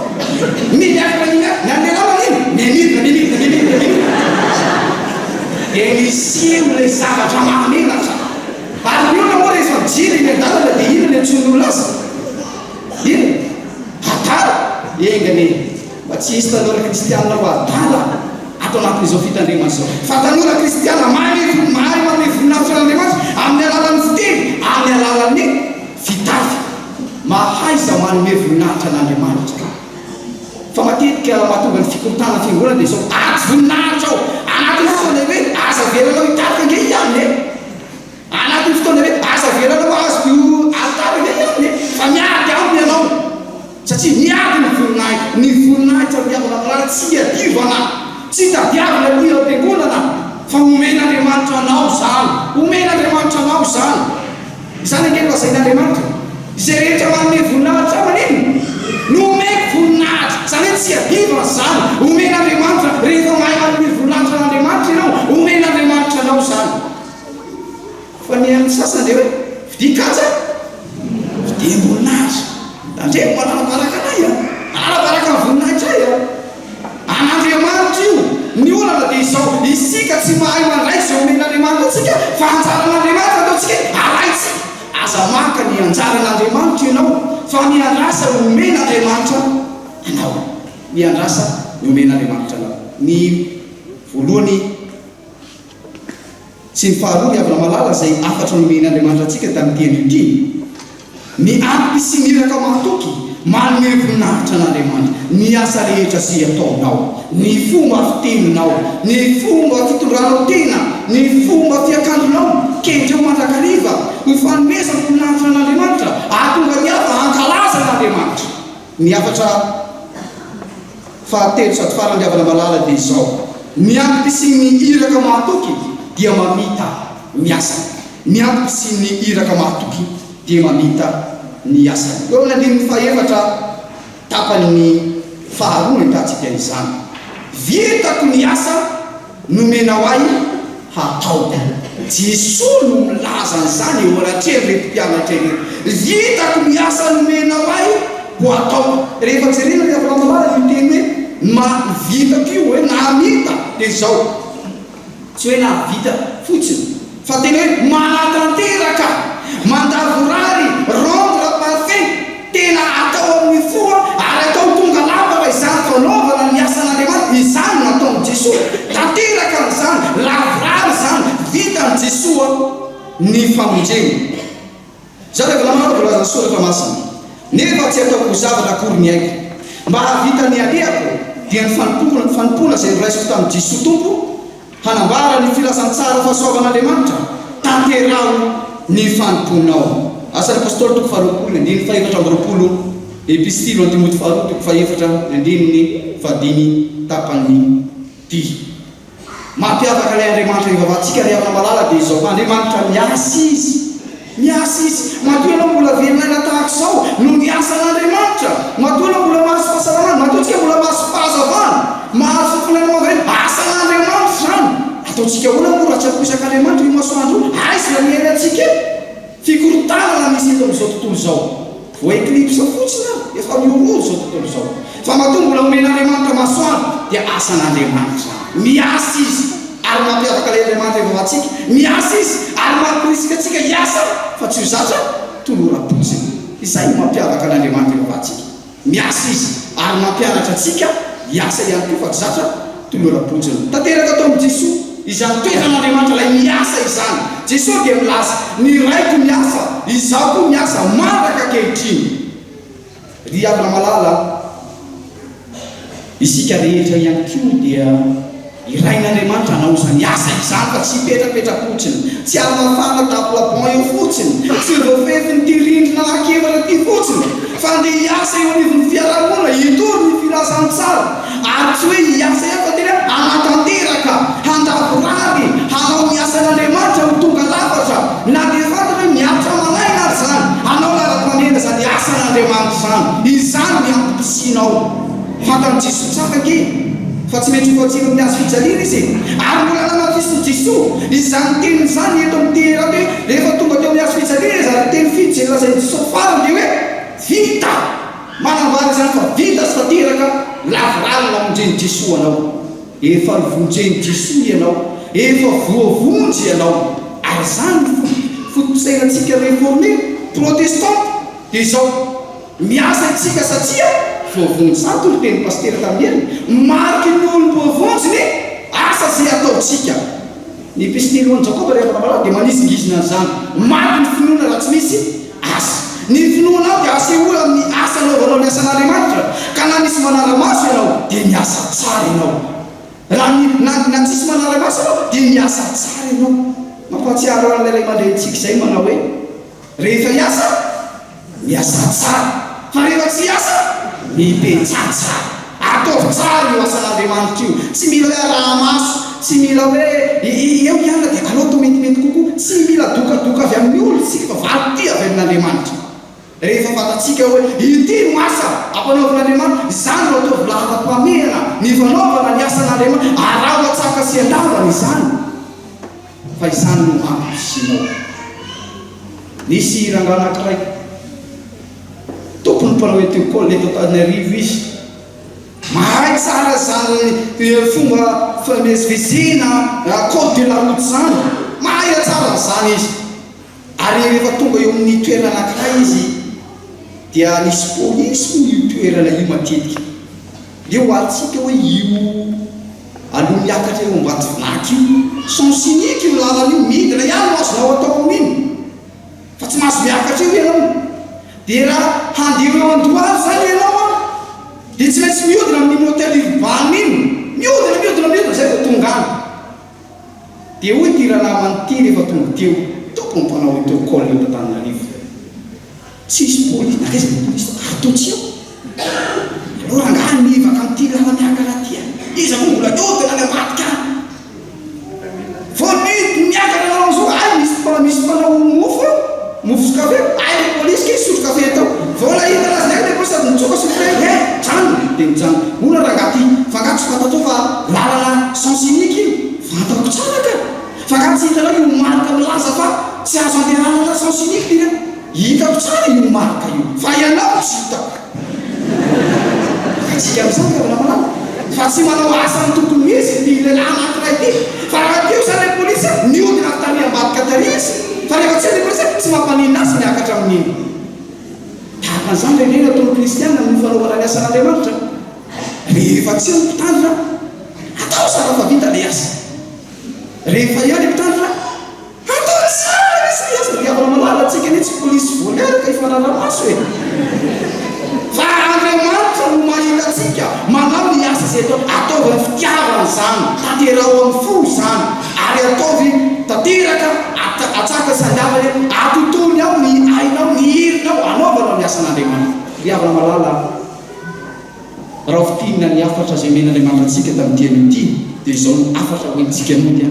miakatra na ny lalana iny mimirina dia miseho ilay zavatra mahamenatra ary io na moa rehefa mijery iny an-dalana dia ino ny antson'olona azy ino atara engany mba tsy hisy tanora kristianina ho adala atao anatin'izao fitandremana izao fa tanora kristiana mahay manome voninahitra n'Andriamanitra amin'ny alalan'ny fiteny amin'ny matetika mahatonga ny fikorotana fiangonana dia zao ady voninahitra ao anatin'ny fotoana hoe asa velanao hitarika nge ihany e anatin'ny fotoana hoe asa velanao azo atarika ihany e fa miady aminy ianao satria miady ny voninahitra miavana amin'ala tsy adivana tsy tadiavana ty am-piangonana fa omen'Andriamanitra anao zany omen'Andriamanitra anao zany izany ange lazain'Andriamanitra izay rehetra manome voninahitra aman'iny no omeko voninahitra zany hoe tsy adivana zany omen'Andriamanitra rehefa mahay manome voninahitra n'Andriamanitra ianao omen'Andriamanitra anao zany fa ny amin'ny sasany dia hoe vidikaja videm-boninahitra andremo mananabaraka anay mananabaraka ny voninahitra ay an'Andriamanitra io ny olana dia izao isika tsy mahay mandray zay omen'Andriamanitra atsika fa anjaran'Andriamanitra ataotsika alaitsika aza maka ny anjaran'Andriamanitra ianao fa miandrasa ny omen'Andriamanitra anao miandrasa ny omen'Andriamanitra anao ny voalohany sy ny faharoa ny avana malala zay afatra ny omen'Andriamanitra atsika tamin'ny tendrity ny ampy sy miraka mahatoky manome voninahitra n'Andriamanitra ny asa rehetra sy ataonao ny fomba fiteninao ny fomba fitondranao tena ny fomba fiakandronao kendreo mandrakariva ho fanomezana voninahitra n'Andriamanitra ahatonga ny hafa ankalaza n'Andriamanitra ny afatra fahatelo sady farany avana malala dia izao ny ampy sy ny iraka mahatoky dia mamita miasa ny ampy sy ny iraka mahatoky dia mamita ny asany eo amin'ny andininy fahaefatra tapany ny faharoa ny tatsika izany vitako ny asa nomenao ahy hatao Jesosy no milaza an'izany eo anatreny reto mpianatra reto vitako ny asa nomenao ahy ho atao rehefa jerena ny avanamalala io teny hoe vitako io hoe namita dia izao tsy hoe navita fotsiny fa teny hoe manatanteraka mandavorary rendre parfait tena atao amin'ny foa ary atao tonga lava izany fanaovana ny asan'Andriamanitra izany nataon'i Jesosy tanteraka n'izany lavorary zany vitan'i Jesosy ny famonjena zao rehefa lamanao volazany soratra masina nefa tsy ataoko zavatra akory ny aiko mba havita ny alehako dia ny fanompona zay raisiko tamin'i Jesosy tompo hanambara ny filazantsara fahasoavan'Andriamanitra tanterao ny fanomponao asan'ny apôstôly toko faharoapolo andininy faefatra amby roapolo epistilo any Timoty faharoa toko faefatra andininy fadimy tapany ty mampiavaka ilay Andriamanitra ivavatsika ry avana malala dia izao fa Andriamanitra miasa izy matoa ianao mbola velon'aina tahaka izao no ny asan'Andriamanitra matoa ianao mbola mahazo fahasalamana matoatsika mbola mahazo fahazavana mahazo fifanana maveny asan'Andriamanitra zany ataotsika hoana moa raha tsy ampoisak'Andriamanitra io masoandro aizy la miaina atsika fikorotanana misy eto amin'izao tontolo izao voaeklipsa fotsiny efa miororo izao tontolo izao fa matoa mbola omen'Andriamanitra masoandro dia asan'Andriamanitra miasa izy ary mampiavaka ilay Andriamanitra ivavatsika miasa izy ary mampirisika atsika hiasa fa tsy ho zatra toloram-potsiny izay mampiavaka n'Andriamanitra ivavatsika miasa izy ary mampianatra atsika hiasa ihany koa fa tsy zatra toloram-potsiny tanteraka atao amin'i Jesosy izany toeran'Andriamanitra ilay miasa izany Jesosy dia milaza ny raiko miasa izaho koa miasa mandaka ankehitriny ry avana malala isika rehetra ihany koa dia irain'Andriamanitra anao zany asa izany fa tsy petrapetra-potsiny tsy ary mafana taplapon eo fotsiny tsy voafefiny ty rindrina nakevana ty fotsiny fa ndeha hiasa eo anivon'ny fiarahamonina hitory ny filazantsara ary tsy hoe hiasa ihany fa tena hanatanteraka handavorary hanao ny asan'Andriamanitra ho tonga lafatra na dia fantatra hoe miatra manaina ary zany anao lara-panena zany asan'Andriamanitra zany izany miampisinao fantan'i Jesosy tsaka ke fa tsy mety hofatsino amin'ny azo fijaliana izy ary mbola nanafisin'i Jesosy izany teniny zany eto amin'ny tera hoe rehefa tonga teo amin'ny azo fijaliana izy ary teny fity zay lazain'i Jesosy farany dia hoe vita manambara izany fa vita sy tanteraka lavorary namonjeny Jesosy anao efa vonjeny Jesosy ianao efa voavonjy ianao ary zany fotosainantsika réformé protestante dia izao miasa itsika satria voavonjy zany toy teny pastera tamin'ny mariky ny olom-boavonjy ny asa zay ataotsika ny episiteloan'ny Jakoba rehefa namalala dia manisingizina zany mariky ny finoana raha tsy misy asa ny finoana ao dia asehoa amin'ny asa anaovanao ny asan'Andriamanitra ka ka na nisy manaramaso ianao dia miasa tsara ianao, raha na tsisy manaramaso ianao dia miasa tsara ianao. Mampahatsiaro an'ilay ray aman-drenitsika izay manao hoe rehefa hiasa miasa tsara, fa rehefa tsy hiasa mipetratsara. Ataovy tsara io asan'Andriamanitra io, tsy mila hoe arahamaso, tsy mila hoe eo ihana dia alao to metimety kokoa, tsy mila dokadoka avy amin'ny olo sika fa valy ty avy amin'Andriamanitra. Rehefa fantatsika hoe ity no asa ampanaovan'Andriamanitra, izany no ataovy lahara-pamehana ny fanaovana ny asan'Andriamanitra, arao atsaka sy andavana izany, fa izany no ampisinao. Nisy rangahy anankiray tompony mpanao école eto Antananarivo izy, mahay tsara zany fomba famezivezena code de la route zany, mahay tsara zany izy. Ary rehefa tonga eo amin'ny toerana anankiray izy dia nisy polisy moa io toerana io matetika. Io alitsika hoe io aloha miakatra eo ambaty vaky io sens unique io lalana io, midina ihany no azonao atao amin'iny fa tsy mahazo miakatra io ianao. Dia raha handeha eo Andohalo zany ianao dia tsy maintsy miodina amin'iny hôtely Urban iny, miodina zay vao tonga any. Dia hoy ty rahanahy ty rehefa tonga teo, tompony mpanao école eto Antananarivo, tsisy polisy nakaiza ny polisy atotsy eo. Alao rangahy mivaka amin'ity raha miakatra ty, iza moa mbola miodina any ambadika any. Vao miakatra anao zao, ay misy mpanao mofo sy kafe, ay le polisy ke sotro kafe tao. Vao nahita anazy ndraiky le polisy sady mitsoka sy frey, trano dia mijano. Ona rangahy ty, fangato tsy fantatao fa lalana sens unique io, fantako tsara ka. Fangato tsy hitanao io marika milaza fa tsy azo andehanana sens unique ty reo. Hitako tsara io marika io, fa ianao tsy hitako. Atsika amin'izany ka namanao, fa tsy manao asa ny tokony misy ny lehilahy anankiray ty. Fa raha teo zany le polisy miodina tany ambadika tary izy, fa rehefa tsy le polisy tsy mampanina azy miakatra amin'iny. Tahaka an'izany renena ataon'ny kristianina ny fanaovana ny asan'Andriamanitra. Rehefa tsy eo ny mpitandrina, atao tsara fa vita le asa. Rehefa ihany mpitandrina, atao tsara misy le asa. Riavana malala atsika anie tsy polisy voalerika ifanaramaso e. Fa Andriamanitra no mahita atsika manao ny asa izay ataovy ny fitiavana zany, tanterao amin'ny fo zany, ary ataovy tanteraka atsaka sy andavany, atotony ao ny ainao, ny hirinao, anaovanao ny asan'Andriamanitra. Riavana malala, raha fitinina ny afatra izay men'Andriamanitra atsika tamin'ity an'ity dia izao no afatra hoentsika mody a.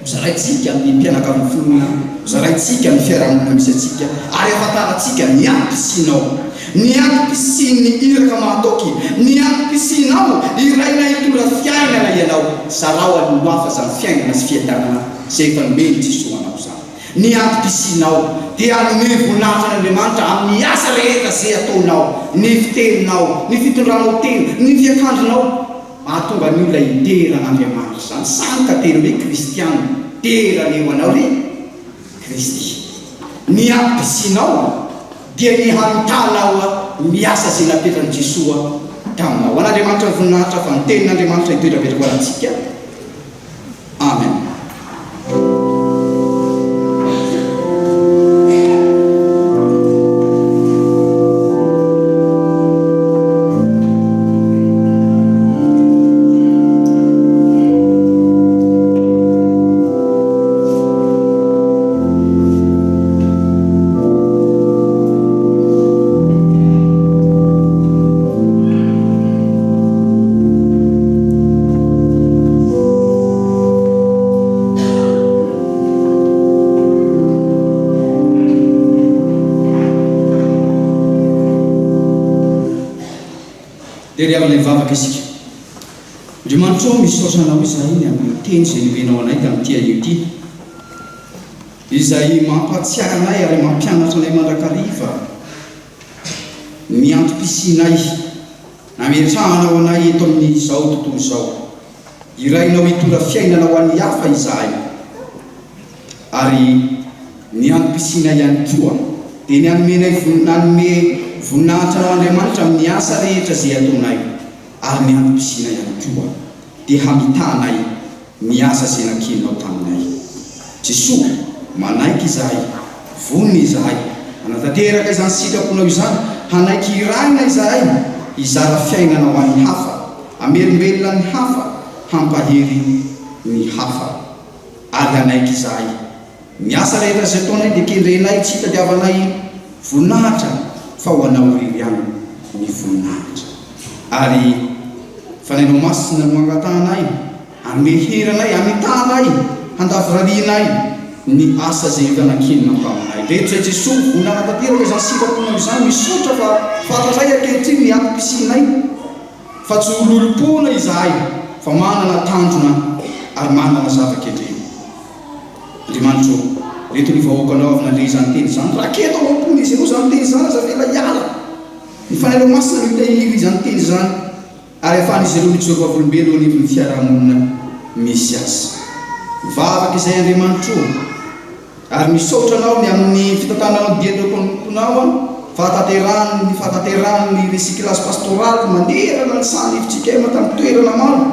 Zaraitsika ny mpianakaviana, zaraitsika ny fiarahamonina misy atsika, ary ahafantarantsika ny ampisinao, ny ampisin'ny iraka mahatoky, ny ampisinao iraina hitora fiainana ianao. Zarao aloha hafa zany fiainana sy fiadanana izay efa nomeny Jesosy anao zany. Ny ampisinao dia anome voninahitra n'Andriamanitra amin'ny asa rehetra izay ataonao, ny fiteninao, ny fitondranao teny, ny fiakandronao, mahatonga ny olona iteran'Andriamanitra zany. Samy ka tena hoe kristiana, terana eo anao re Kristy. Ny ampisinao dia ny hanotanao miasa izay napetran'i Jesosy taminao. An'Andriamanitra ny voninahitra fa ny tenin'Andriamanitra hitoetrapetraka ho antsika. Amen. Dia riavan'ilay mivavaka isika, Andriamanitra ao misaotranao izay amin'ny teny izay nomenao anay tamin'ity anio ity, izay mampatsiahy anay ary mampianatra anay mandrakariva, miantopisianay, nametrahanao anay eto amin'izao tontolo izao. Irainao hitora fiainana ho an'ny hafa izahay, ary niantopisianay ihany koa dia nanome voninahitra Andriamanitra amin'ny asa rehetra izay ataonay, ary niantopisiana ihany koa dia hamitanay ny asa izay nankinao taminay. Jesosy manaiky izahay, vonona izahay, hanatanteraka izany sitraponao izany, hanaiky iraina izahay, izara fiainana ho an'ny hafa, amelombelona ny hafa, hampahery ny hafa. Ary anaiky izahay ny asa rehetra zay ataonay dia kendrenay tsy hitadiavanay voninahitra fa ho anao irery ihany ny voninahitra. Ary fanainao masina no angatanay, ameheranay, amitanay, handavirarinay ny asa zay efa nankinina mpaminay. Rehetra zay Jesosy voninahitra izany sivaponao izany misotra fa fantatray ankehitriny ny atom-pisinay fa tsy ololopona izahay fa manana tanjona ary manana zava-kehitriny. Andriamanitro, reto ny vahoakanao avy nandre izany teny izany, raha keto ao ampony izy ianao izany teny izany aza vela hiala ny fanainao masina no hitahiry izany teny izany ary ahafahan'izy ireo mitsoaka volombelona anivon'ny fiarahamonina misy azy. Mivavaka izay Andriamanitro ary misaotra anao ny amin'ny fitantanao diadokonao fataterahany ny recyclage pastoral manerana ny san'hevitsika ema tamin'ny toerana maro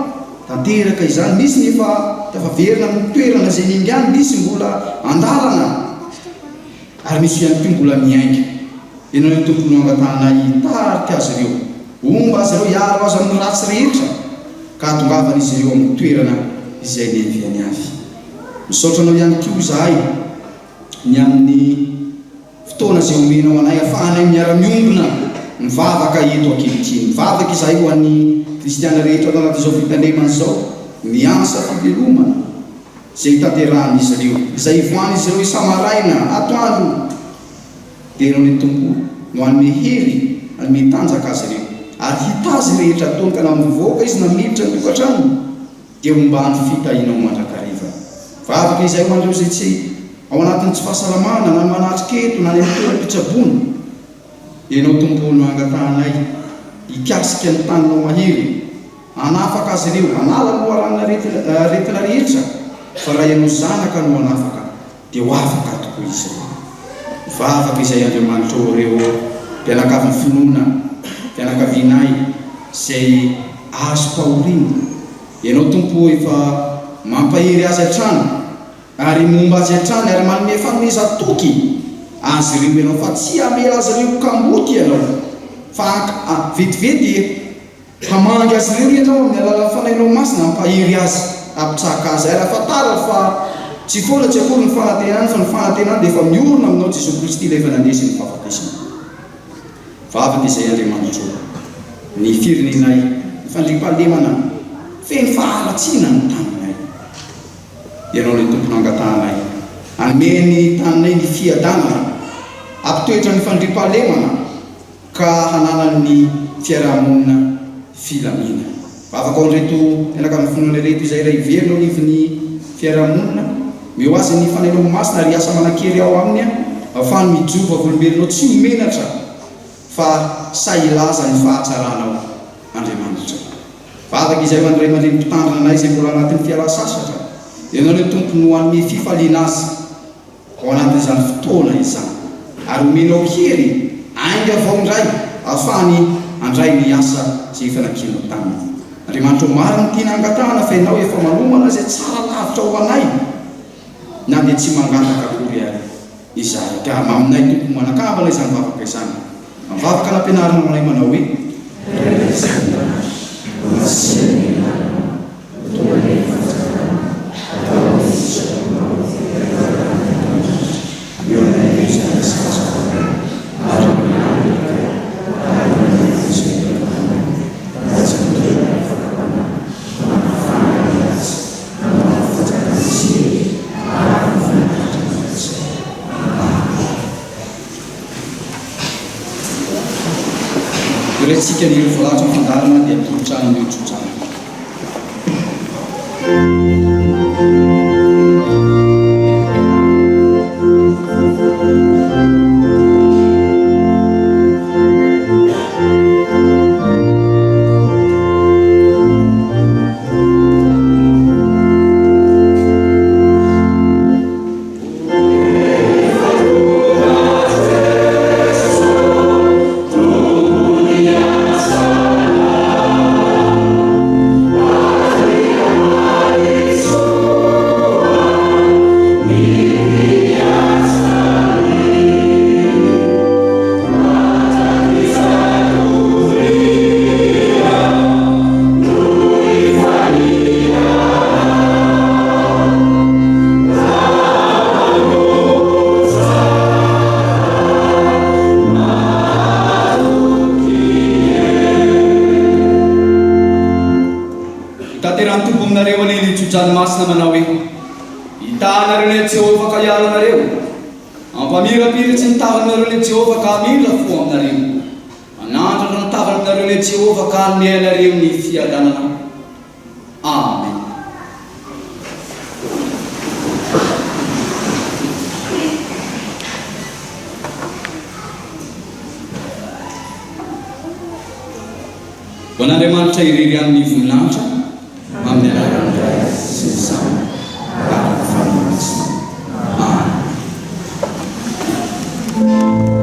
tanteraka izany. Misy nefa tafaverina amin'ny toerana zay ningany, misy mbola andalana ary misy ihany koa mbola miainga. Ianao ny tompony angatanay tarika azy ireo, omba azy ireo, hiaro azy amin'ny ratsy rehetra ka hatongavan'izy ireo amin'ny toerana izay leviany avy. Misaotra anao ihany koa izahay ny amin'ny fotoana zay omenao anay ahafahanay miara-miombona mivavaka eto ankehitriny. Mivavaka izahay ho an'ny kristiana rehetra ao anatin'izao fitandremana izao, miansa fivelomana zay hitanteran'izy ireo, izay ivoan'izy ireo isamaraina atoandro. Dia ianao ny tompo no anome hery, anome tanjaka azy ireo ary hitazy rehetra ataony ka na mivoaka izy na miditra ny tokantrano dia ombany fitahinao mandrakariva. Vavaka izay ho andreo zay tsy ao anatin'ny tsy fahasalamana na manatriketo na ny toeram-pitsaboana. Ianao tompo no angatanay hikasika ny taninao mahery, anafaka azy ireo, anala no arana retina rehetra fa raha ianao zanaka no anafaka dia ho afaka tokoa izy ireo. Vavaka izay Andriamanitro reo mpianakavin'ny finoana, mpianakavinay zay azo pahorina. Ianao tompo efa mampahery azy hatrany ary momba azy hatrany ary manome fanomeza toky azy ireo ianao fa tsy amela azy ireo kamboty ianao fa vetivety hamangy azy ireo ianao amin'ny alalan'ny fanainao masina mampahery azy, ampitsaka azy. Ary afatara fa tsy foana tsy akory ny fanantenany fa ny fanantenany dia efa miorona aminao Jesosy Kristy ilay efa nandesy ny fahafatesana. Vavaka izay Andriamanitro, ny firenenay fandriam-pahalemana feno fahalatsiana ny taninay. Ianao ny tompony angatanay, anome ny taninay ny fiadanana, ampitoetra ny fandriam-pahalemana ka hanana ny fiarahamonina filamina. Vavaka ao nreto mpianakavin'ny finoana reto izay iray iverina anivon'ny fiarahamonina, meo azy ny fanainao masina ary asa manan-kery ao aminy ahafahany mijova volombelonao tsy homenatra fa sahilaza ny fahatsaranao Andriamanitra. Vavaka izay mandray mandray mpitandrina anay izay mbola anatin'ny fialan-sasatra, ianao ny tompony ho an'ny fifaliana azy ao anatin'izany fotoana izany ary omenao hery ainga avao indray ahafahany andray ny asa zay efa nankinao taminy. Andriamanitro, marina ny tiana angatahana fa ianao efa malomana zay tsara lavitra ho anay na dia tsy mangataka akory ary izahay. Ka aminay tompo manakavana izany vavaka izany, mivavaka nampianarana anay manao hoe iretsika ny voalatra fandarana dia torotrano ny tsotrano. Oh dranomasina manao hoe hitanareo le Jehova ka hialanareo ampamirapiratsy ny tavanareo le Jehova ka amira fo aminareo manandrana ny tavanareo le Jehova ka hanmeanareo ny fiadanana. Amen. Ho an'Andriamanitra irery amin'ny voninahitra amin'ny anarana